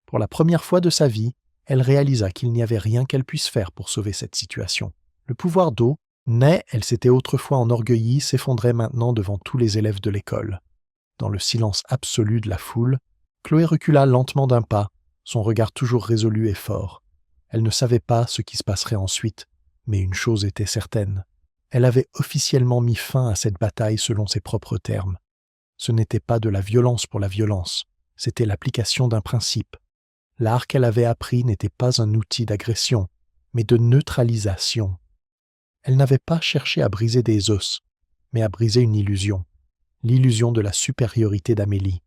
Pour la première fois de sa vie, elle réalisa qu'il n'y avait rien qu'elle puisse faire pour sauver cette situation. Le pouvoir d'eau, né, elle s'était autrefois enorgueillie, s'effondrait maintenant devant tous les élèves de l'école. Dans le silence absolu de la foule, Chloé recula lentement d'un pas, son regard toujours résolu et fort. Elle ne savait pas ce qui se passerait ensuite, Mais une chose était certaine, elle avait officiellement mis fin à cette bataille selon ses propres termes. Ce n'était pas de la violence pour la violence, c'était l'application d'un principe. L'art qu'elle avait appris n'était pas un outil d'agression, mais de neutralisation. Elle n'avait pas cherché à briser des os, mais à briser une illusion, l'illusion de la supériorité d'Amélie,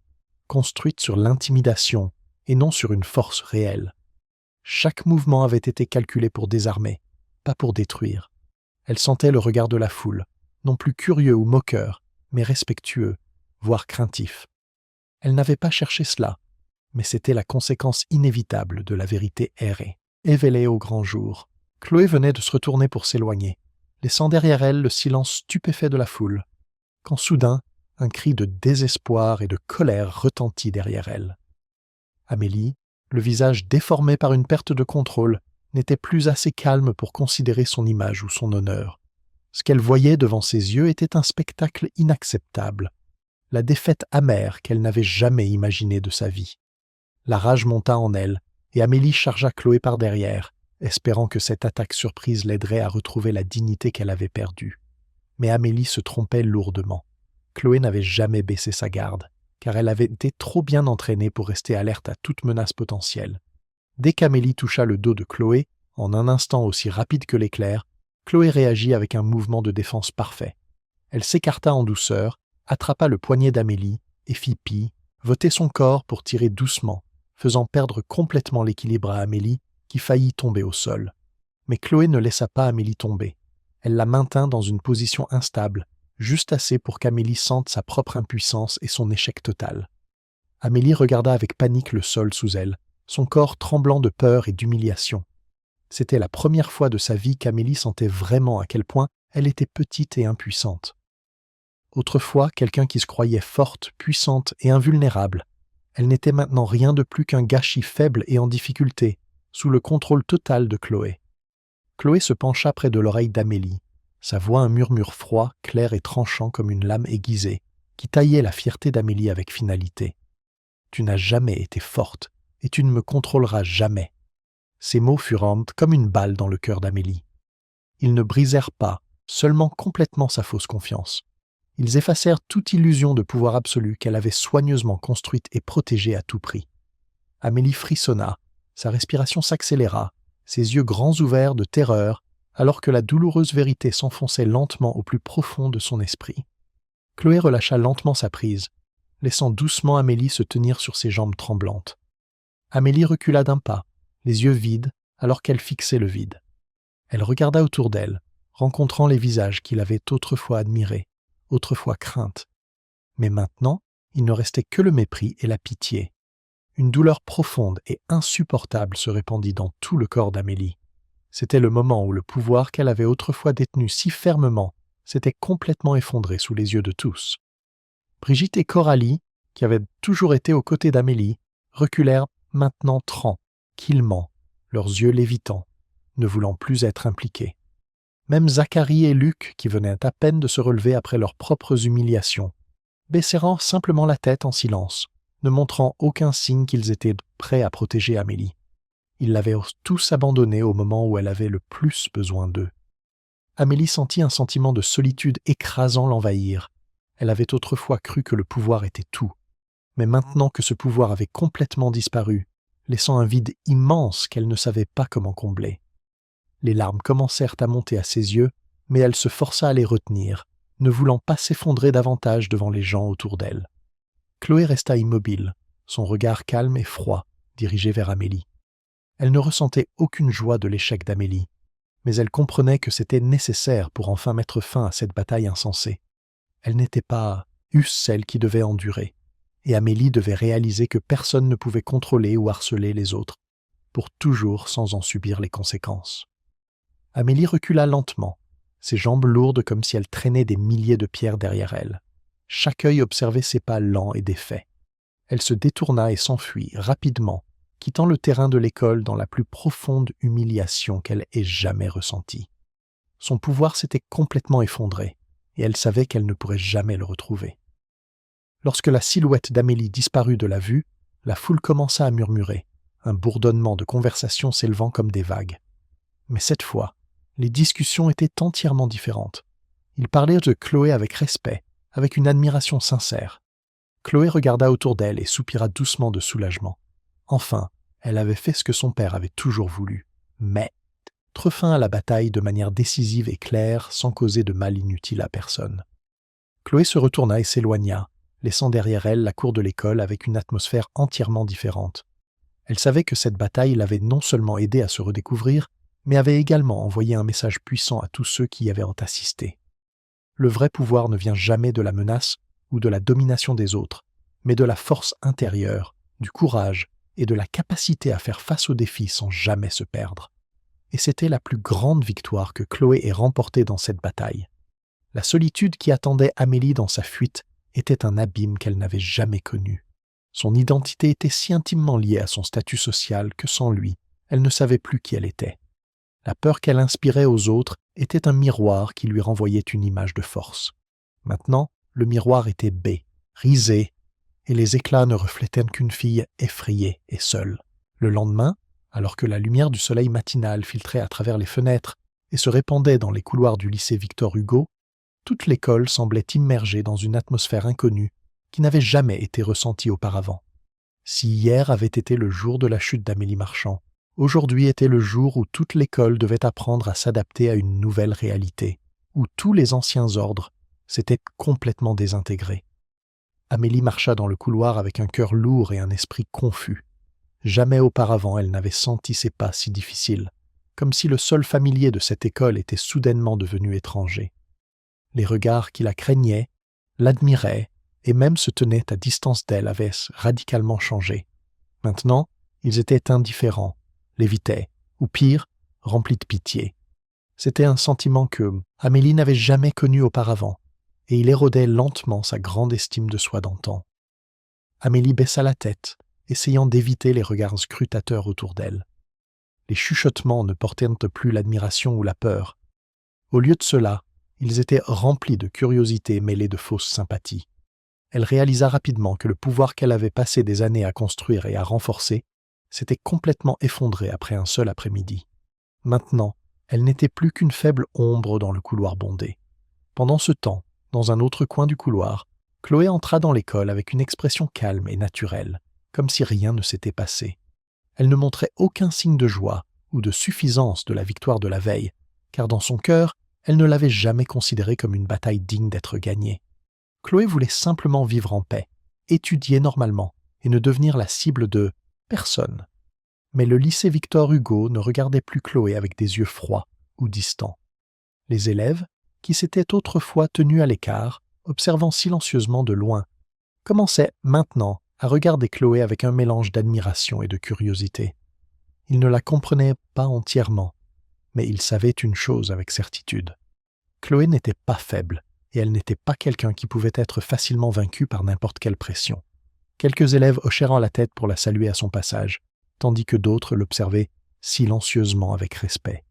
construite sur l'intimidation et non sur une force réelle. Chaque mouvement avait été calculé pour désarmer, pas pour détruire. Elle sentait le regard de la foule, non plus curieux ou moqueur, mais respectueux, voire craintif. Elle n'avait pas cherché cela, mais c'était la conséquence inévitable de la vérité errée. Éveillée au grand jour, Chloé venait de se retourner pour s'éloigner, laissant derrière elle le silence stupéfait de la foule, quand soudain, un cri de désespoir et de colère retentit derrière elle. Amélie, le visage déformé par une perte de contrôle, n'était plus assez calme pour considérer son image ou son honneur. Ce qu'elle voyait devant ses yeux était un spectacle inacceptable, la défaite amère qu'elle n'avait jamais imaginée de sa vie. La rage monta en elle, et Amélie chargea Chloé par derrière, espérant que cette attaque surprise l'aiderait à retrouver la dignité qu'elle avait perdue. Mais Amélie se trompait lourdement. Chloé n'avait jamais baissé sa garde, car elle avait été trop bien entraînée pour rester alerte à toute menace potentielle. Dès qu'Amélie toucha le dos de Chloé, en un instant aussi rapide que l'éclair, Chloé réagit avec un mouvement de défense parfait. Elle s'écarta en douceur, attrapa le poignet d'Amélie et fit pis, voter son corps pour tirer doucement, faisant perdre complètement l'équilibre à Amélie, qui faillit tomber au sol. Mais Chloé ne laissa pas Amélie tomber. Elle la maintint dans une position instable, juste assez pour qu'Amélie sente sa propre impuissance et son échec total. Amélie regarda avec panique le sol sous elle, son corps tremblant de peur et d'humiliation. C'était la première fois de sa vie qu'Amélie sentait vraiment à quel point elle était petite et impuissante. Autrefois, quelqu'un qui se croyait forte, puissante et invulnérable, elle n'était maintenant rien de plus qu'un gâchis faible et en difficulté, sous le contrôle total de Chloé. Chloé se pencha près de l'oreille d'Amélie, sa voix un murmure froid, clair et tranchant comme une lame aiguisée, qui taillait la fierté d'Amélie avec finalité. « Tu n'as jamais été forte, et tu ne me contrôleras jamais. » Ces mots furent comme une balle dans le cœur d'Amélie. Ils ne brisèrent pas, seulement complètement sa fausse confiance. Ils effacèrent toute illusion de pouvoir absolu qu'elle avait soigneusement construite et protégée à tout prix. Amélie frissonna, sa respiration s'accéléra, ses yeux grands ouverts de terreur, alors que la douloureuse vérité s'enfonçait lentement au plus profond de son esprit. Chloé relâcha lentement sa prise, laissant doucement Amélie se tenir sur ses jambes tremblantes. Amélie recula d'un pas, les yeux vides, alors qu'elle fixait le vide. Elle regarda autour d'elle, rencontrant les visages qu'il avait autrefois admirés, autrefois craintes. Mais maintenant, il ne restait que le mépris et la pitié. Une douleur profonde et insupportable se répandit dans tout le corps d'Amélie. C'était le moment où le pouvoir qu'elle avait autrefois détenu si fermement s'était complètement effondré sous les yeux de tous. Brigitte et Coralie, qui avaient toujours été aux côtés d'Amélie, reculèrent maintenant tranquillement, leurs yeux lévitants, ne voulant plus être impliqués. Même Zacharie et Luc, qui venaient à peine de se relever après leurs propres humiliations, baissèrent simplement la tête en silence, ne montrant aucun signe qu'ils étaient prêts à protéger Amélie. Ils l'avaient tous abandonnée au moment où elle avait le plus besoin d'eux. Amélie sentit un sentiment de solitude écrasant l'envahir. Elle avait autrefois cru que le pouvoir était tout. Mais maintenant que ce pouvoir avait complètement disparu, laissant un vide immense qu'elle ne savait pas comment combler. Les larmes commencèrent à monter à ses yeux, mais elle se força à les retenir, ne voulant pas s'effondrer davantage devant les gens autour d'elle. Chloé resta immobile, son regard calme et froid, dirigé vers Amélie. Elle ne ressentait aucune joie de l'échec d'Amélie, mais elle comprenait que c'était nécessaire pour enfin mettre fin à cette bataille insensée. Elle n'était pas celle qui devait endurer, et Amélie devait réaliser que personne ne pouvait contrôler ou harceler les autres, pour toujours sans en subir les conséquences. Amélie recula lentement, ses jambes lourdes comme si elle traînait des milliers de pierres derrière elle. Chaque œil observait ses pas lents et défaits. Elle se détourna et s'enfuit rapidement, quittant le terrain de l'école dans la plus profonde humiliation qu'elle ait jamais ressentie. Son pouvoir s'était complètement effondré, et elle savait qu'elle ne pourrait jamais le retrouver. Lorsque la silhouette d'Amélie disparut de la vue, la foule commença à murmurer, un bourdonnement de conversation s'élevant comme des vagues. Mais cette fois, Les discussions étaient entièrement différentes. Ils parlaient de Chloé avec respect, avec une admiration sincère. Chloé regarda autour d'elle et soupira doucement de soulagement. Enfin, elle avait fait ce que son père avait toujours voulu, mettre fin à la bataille de manière décisive et claire sans causer de mal inutile à personne. Chloé se retourna et s'éloigna, laissant derrière elle la cour de l'école avec une atmosphère entièrement différente. Elle savait que cette bataille l'avait non seulement aidée à se redécouvrir, mais avait également envoyé un message puissant à tous ceux qui y avaient assisté. Le vrai pouvoir ne vient jamais de la menace ou de la domination des autres, mais de la force intérieure, du courage et de la capacité à faire face aux défis sans jamais se perdre. Et c'était la plus grande victoire que Chloé ait remportée dans cette bataille. La solitude qui attendait Amélie dans sa fuite était un abîme qu'elle n'avait jamais connu. Son identité était si intimement liée à son statut social que sans lui, elle ne savait plus qui elle était. La peur qu'elle inspirait aux autres était un miroir qui lui renvoyait une image de force. Maintenant, le miroir était baie, risé, et les éclats ne reflétaient qu'une fille effrayée et seule. Le lendemain, alors que la lumière du soleil matinal filtrait à travers les fenêtres et se répandait dans les couloirs du lycée Victor Hugo, toute l'école semblait immergée dans une atmosphère inconnue qui n'avait jamais été ressentie auparavant. Si hier avait été le jour de la chute d'Amélie Marchand, aujourd'hui était le jour où toute l'école devait apprendre à s'adapter à une nouvelle réalité, où tous les anciens ordres s'étaient complètement désintégrés. Amélie marcha dans le couloir avec un cœur lourd et un esprit confus. Jamais auparavant elle n'avait senti ses pas si difficiles, comme si le sol familier de cette école était soudainement devenu étranger. Les regards qui la craignaient, l'admiraient et même se tenaient à distance d'elle avaient radicalement changé. Maintenant, ils étaient indifférents, l'évitaient, ou pire, remplis de pitié. C'était un sentiment que Amélie n'avait jamais connu auparavant, et il érodait lentement sa grande estime de soi d'antan. Amélie baissa la tête, essayant d'éviter les regards scrutateurs autour d'elle. Les chuchotements ne portaient plus l'admiration ou la peur. Au lieu de cela, ils étaient remplis de curiosité mêlée de fausse sympathie. Elle réalisa rapidement que le pouvoir qu'elle avait passé des années à construire et à renforcer s'était complètement effondré après un seul après-midi. Maintenant, elle n'était plus qu'une faible ombre dans le couloir bondé. Pendant ce temps, dans un autre coin du couloir, Chloé entra dans l'école avec une expression calme et naturelle, comme si rien ne s'était passé. Elle ne montrait aucun signe de joie ou de suffisance de la victoire de la veille, car dans son cœur, elle ne l'avait jamais considérée comme une bataille digne d'être gagnée. Chloé voulait simplement vivre en paix, étudier normalement et ne devenir la cible de personne. Mais le lycée Victor Hugo ne regardait plus Chloé avec des yeux froids ou distants. Les élèves, qui s'étaient autrefois tenus à l'écart, observant silencieusement de loin, commençaient maintenant à regarder Chloé avec un mélange d'admiration et de curiosité. Ils ne la comprenaient pas entièrement, mais ils savaient une chose avec certitude. Chloé n'était pas faible, et elle n'était pas quelqu'un qui pouvait être facilement vaincu par n'importe quelle pression. Quelques élèves hochèrent la tête pour la saluer à son passage, tandis que d'autres l'observaient silencieusement avec respect.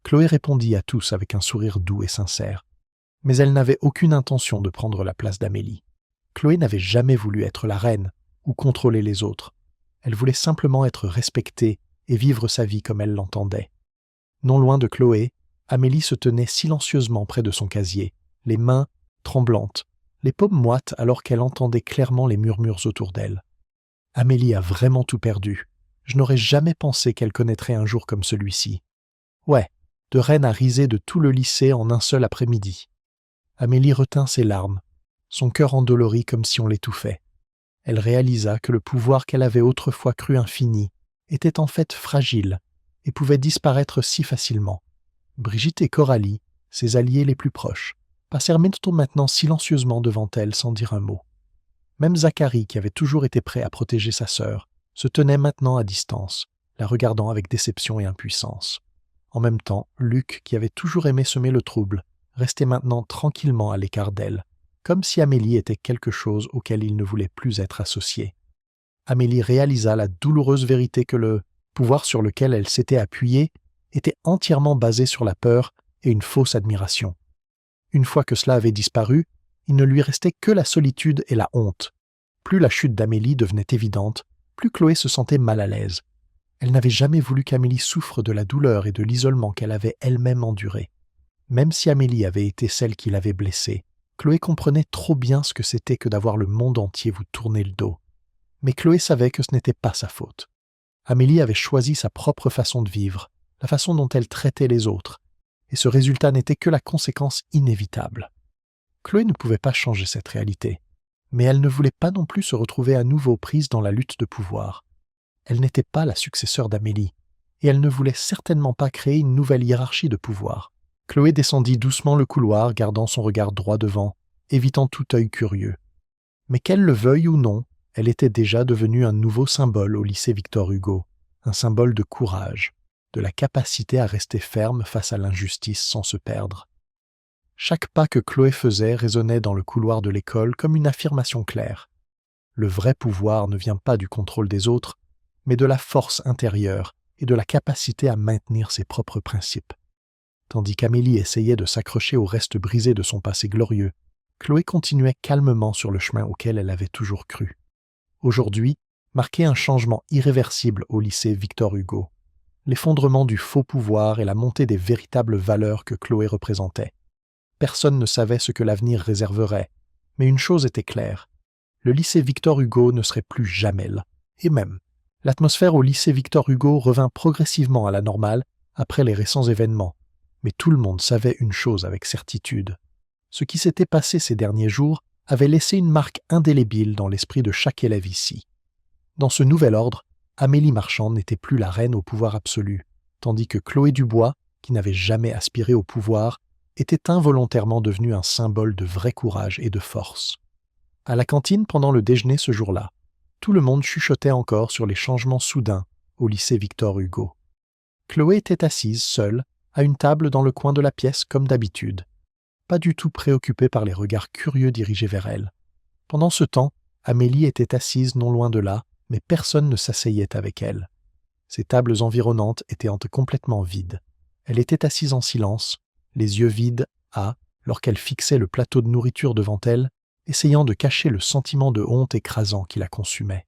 Chloé répondit à tous avec un sourire doux et sincère, mais elle n'avait aucune intention de prendre la place d'Amélie. Chloé n'avait jamais voulu être la reine ou contrôler les autres. Elle voulait simplement être respectée et vivre sa vie comme elle l'entendait. Non loin de Chloé, Amélie se tenait silencieusement près de son casier, les mains tremblantes, les paumes moites alors qu'elle entendait clairement les murmures autour d'elle. Amélie a vraiment tout perdu. Je n'aurais jamais pensé qu'elle connaîtrait un jour comme celui-ci. Ouais, de reine à riser de tout le lycée en un seul après-midi. Amélie retint ses larmes, son cœur endolori comme si on l'étouffait. Elle réalisa que le pouvoir qu'elle avait autrefois cru infini était en fait fragile et pouvait disparaître si facilement. Brigitte et Coralie, ses alliés les plus proches, passèrent maintenant silencieusement devant elle sans dire un mot. Même Zacharie, qui avait toujours été prêt à protéger sa sœur, se tenait maintenant à distance, la regardant avec déception et impuissance. En même temps, Luc, qui avait toujours aimé semer le trouble, restait maintenant tranquillement à l'écart d'elle, comme si Amélie était quelque chose auquel il ne voulait plus être associé. Amélie réalisa la douloureuse vérité que le pouvoir sur lequel elle s'était appuyée était entièrement basé sur la peur et une fausse admiration. Une fois que cela avait disparu, il ne lui restait que la solitude et la honte. Plus la chute d'Amélie devenait évidente, plus Chloé se sentait mal à l'aise. Elle n'avait jamais voulu qu'Amélie souffre de la douleur et de l'isolement qu'elle avait elle-même enduré. Même si Amélie avait été celle qui l'avait blessée, Chloé comprenait trop bien ce que c'était que d'avoir le monde entier vous tourner le dos. Mais Chloé savait que ce n'était pas sa faute. Amélie avait choisi sa propre façon de vivre, la façon dont elle traitait les autres, et ce résultat n'était que la conséquence inévitable. Chloé ne pouvait pas changer cette réalité, mais elle ne voulait pas non plus se retrouver à nouveau prise dans la lutte de pouvoir. Elle n'était pas la successeur d'Amélie, et elle ne voulait certainement pas créer une nouvelle hiérarchie de pouvoir. Chloé descendit doucement le couloir, gardant son regard droit devant, évitant tout œil curieux. Mais qu'elle le veuille ou non, elle était déjà devenue un nouveau symbole au lycée Victor Hugo, un symbole de courage, de la capacité à rester ferme face à l'injustice sans se perdre. Chaque pas que Chloé faisait résonnait dans le couloir de l'école comme une affirmation claire. Le vrai pouvoir ne vient pas du contrôle des autres, mais de la force intérieure et de la capacité à maintenir ses propres principes. Tandis qu'Amélie essayait de s'accrocher au reste brisé de son passé glorieux, Chloé continuait calmement sur le chemin auquel elle avait toujours cru. Aujourd'hui, marquait un changement irréversible au lycée Victor Hugo, l'effondrement du faux pouvoir et la montée des véritables valeurs que Chloé représentait. Personne ne savait ce que l'avenir réserverait, mais une chose était claire, le lycée Victor Hugo ne serait plus jamais là. Et même, l'atmosphère au lycée Victor Hugo revint progressivement à la normale après les récents événements, mais tout le monde savait une chose avec certitude. Ce qui s'était passé ces derniers jours avait laissé une marque indélébile dans l'esprit de chaque élève ici. Dans ce nouvel ordre, Amélie Marchand n'était plus la reine au pouvoir absolu, tandis que Chloé Dubois, qui n'avait jamais aspiré au pouvoir, était involontairement devenue un symbole de vrai courage et de force. À la cantine pendant le déjeuner ce jour-là, tout le monde chuchotait encore sur les changements soudains au lycée Victor Hugo. Chloé était assise, seule, à une table dans le coin de la pièce comme d'habitude, pas du tout préoccupée par les regards curieux dirigés vers elle. Pendant ce temps, Amélie était assise non loin de là, mais personne ne s'asseyait avec elle. Ces tables environnantes étaient complètement vides. Elle était assise en silence, les yeux vides, lorsqu'elle fixait le plateau de nourriture devant elle, essayant de cacher le sentiment de honte écrasant qui la consumait.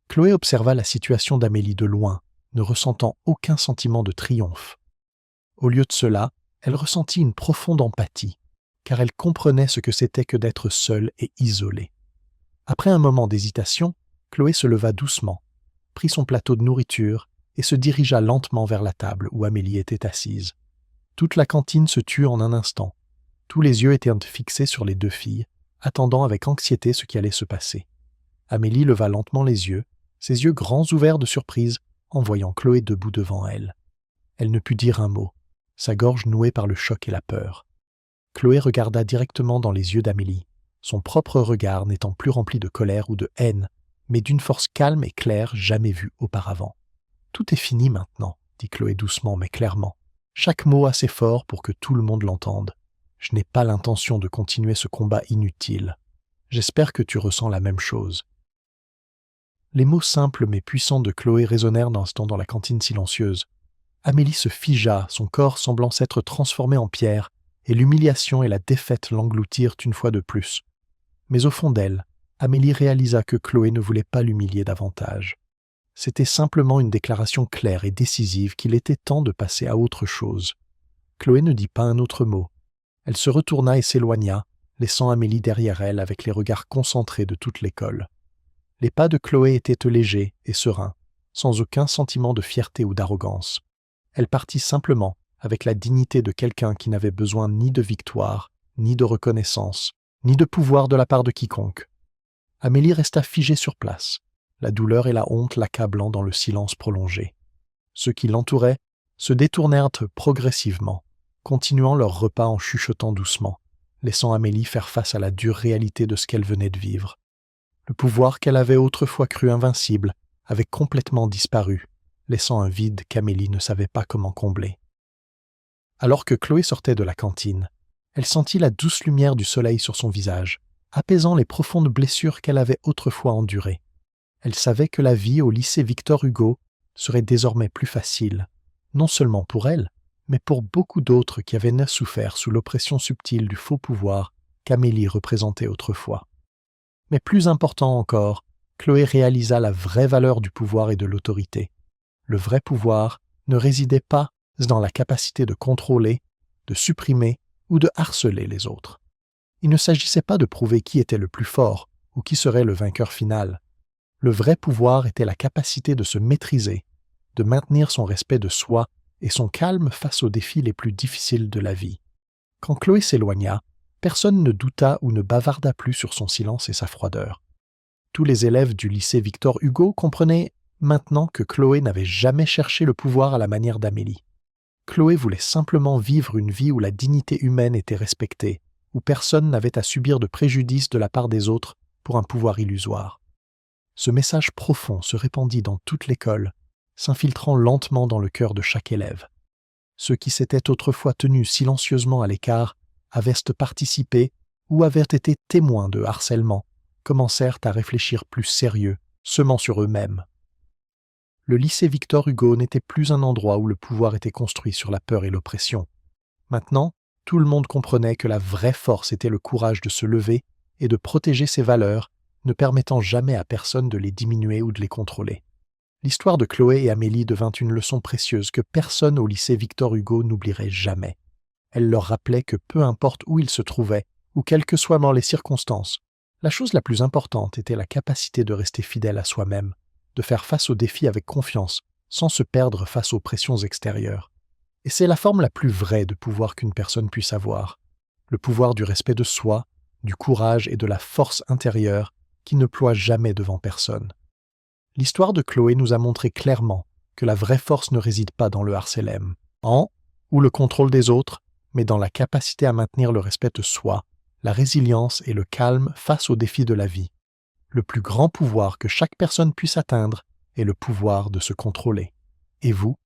Chloé observa la situation d'Amélie de loin, ne ressentant aucun sentiment de triomphe. Au lieu de cela, elle ressentit une profonde empathie, car elle comprenait ce que c'était que d'être seule et isolée. Après un moment d'hésitation, Chloé se leva doucement, prit son plateau de nourriture et se dirigea lentement vers la table où Amélie était assise. Toute la cantine se tut en un instant. Tous les yeux étaient fixés sur les deux filles, attendant avec anxiété ce qui allait se passer. Amélie leva lentement les yeux, ses yeux grands ouverts de surprise, en voyant Chloé debout devant elle. Elle ne put dire un mot, sa gorge nouée par le choc et la peur. Chloé regarda directement dans les yeux d'Amélie, son propre regard n'étant plus rempli de colère ou de haine, mais d'une force calme et claire jamais vue auparavant. « Tout est fini maintenant, » dit Chloé doucement mais clairement, chaque mot assez fort pour que tout le monde l'entende. « Je n'ai pas l'intention de continuer ce combat inutile. J'espère que tu ressens la même chose. » Les mots simples mais puissants de Chloé résonnèrent d'un instant dans la cantine silencieuse. Amélie se figea, son corps semblant s'être transformé en pierre, et l'humiliation et la défaite l'engloutirent une fois de plus. Mais au fond d'elle, Amélie réalisa que Chloé ne voulait pas l'humilier davantage. C'était simplement une déclaration claire et décisive qu'il était temps de passer à autre chose. Chloé ne dit pas un autre mot. Elle se retourna et s'éloigna, laissant Amélie derrière elle avec les regards concentrés de toute l'école. Les pas de Chloé étaient légers et sereins, sans aucun sentiment de fierté ou d'arrogance. Elle partit simplement, avec la dignité de quelqu'un qui n'avait besoin ni de victoire, ni de reconnaissance, ni de pouvoir de la part de quiconque. Amélie resta figée sur place, la douleur et la honte l'accablant dans le silence prolongé. Ceux qui l'entouraient se détournèrent progressivement, continuant leur repas en chuchotant doucement, laissant Amélie faire face à la dure réalité de ce qu'elle venait de vivre. Le pouvoir qu'elle avait autrefois cru invincible avait complètement disparu, laissant un vide qu'Amélie ne savait pas comment combler. Alors que Chloé sortait de la cantine, elle sentit la douce lumière du soleil sur son visage, apaisant les profondes blessures qu'elle avait autrefois endurées. Elle savait que la vie au lycée Victor Hugo serait désormais plus facile, non seulement pour elle, mais pour beaucoup d'autres qui avaient souffert sous l'oppression subtile du faux pouvoir qu'Amélie représentait autrefois. Mais plus important encore, Chloé réalisa la vraie valeur du pouvoir et de l'autorité. Le vrai pouvoir ne résidait pas dans la capacité de contrôler, de supprimer ou de harceler les autres. Il ne s'agissait pas de prouver qui était le plus fort ou qui serait le vainqueur final. Le vrai pouvoir était la capacité de se maîtriser, de maintenir son respect de soi et son calme face aux défis les plus difficiles de la vie. Quand Chloé s'éloigna, personne ne douta ou ne bavarda plus sur son silence et sa froideur. Tous les élèves du lycée Victor Hugo comprenaient maintenant que Chloé n'avait jamais cherché le pouvoir à la manière d'Amélie. Chloé voulait simplement vivre une vie où la dignité humaine était respectée, où personne n'avait à subir de préjudice de la part des autres pour un pouvoir illusoire. Ce message profond se répandit dans toute l'école, s'infiltrant lentement dans le cœur de chaque élève. Ceux qui s'étaient autrefois tenus silencieusement à l'écart, avaient participé ou avaient été témoins de harcèlement, commencèrent à réfléchir plus sérieux, semant sur eux-mêmes. Le lycée Victor Hugo n'était plus un endroit où le pouvoir était construit sur la peur et l'oppression. Maintenant, tout le monde comprenait que la vraie force était le courage de se lever et de protéger ses valeurs, ne permettant jamais à personne de les diminuer ou de les contrôler. L'histoire de Chloé et Amélie devint une leçon précieuse que personne au lycée Victor Hugo n'oublierait jamais. Elle leur rappelait que peu importe où ils se trouvaient, ou quelles que soient les circonstances, la chose la plus importante était la capacité de rester fidèle à soi-même, de faire face aux défis avec confiance, sans se perdre face aux pressions extérieures. Et c'est la forme la plus vraie de pouvoir qu'une personne puisse avoir, le pouvoir du respect de soi, du courage et de la force intérieure qui ne ploie jamais devant personne. L'histoire de Chloé nous a montré clairement que la vraie force ne réside pas dans le harcèlement, ou le contrôle des autres, mais dans la capacité à maintenir le respect de soi, la résilience et le calme face aux défis de la vie. Le plus grand pouvoir que chaque personne puisse atteindre est le pouvoir de se contrôler. Et vous?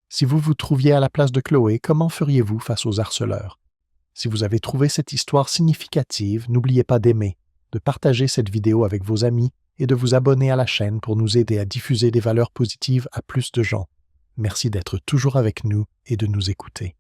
Si vous vous trouviez à la place de Chloé, comment feriez-vous face aux harceleurs? Si vous avez trouvé cette histoire significative, n'oubliez pas d'aimer, de partager cette vidéo avec vos amis et de vous abonner à la chaîne pour nous aider à diffuser des valeurs positives à plus de gens. Merci d'être toujours avec nous et de nous écouter.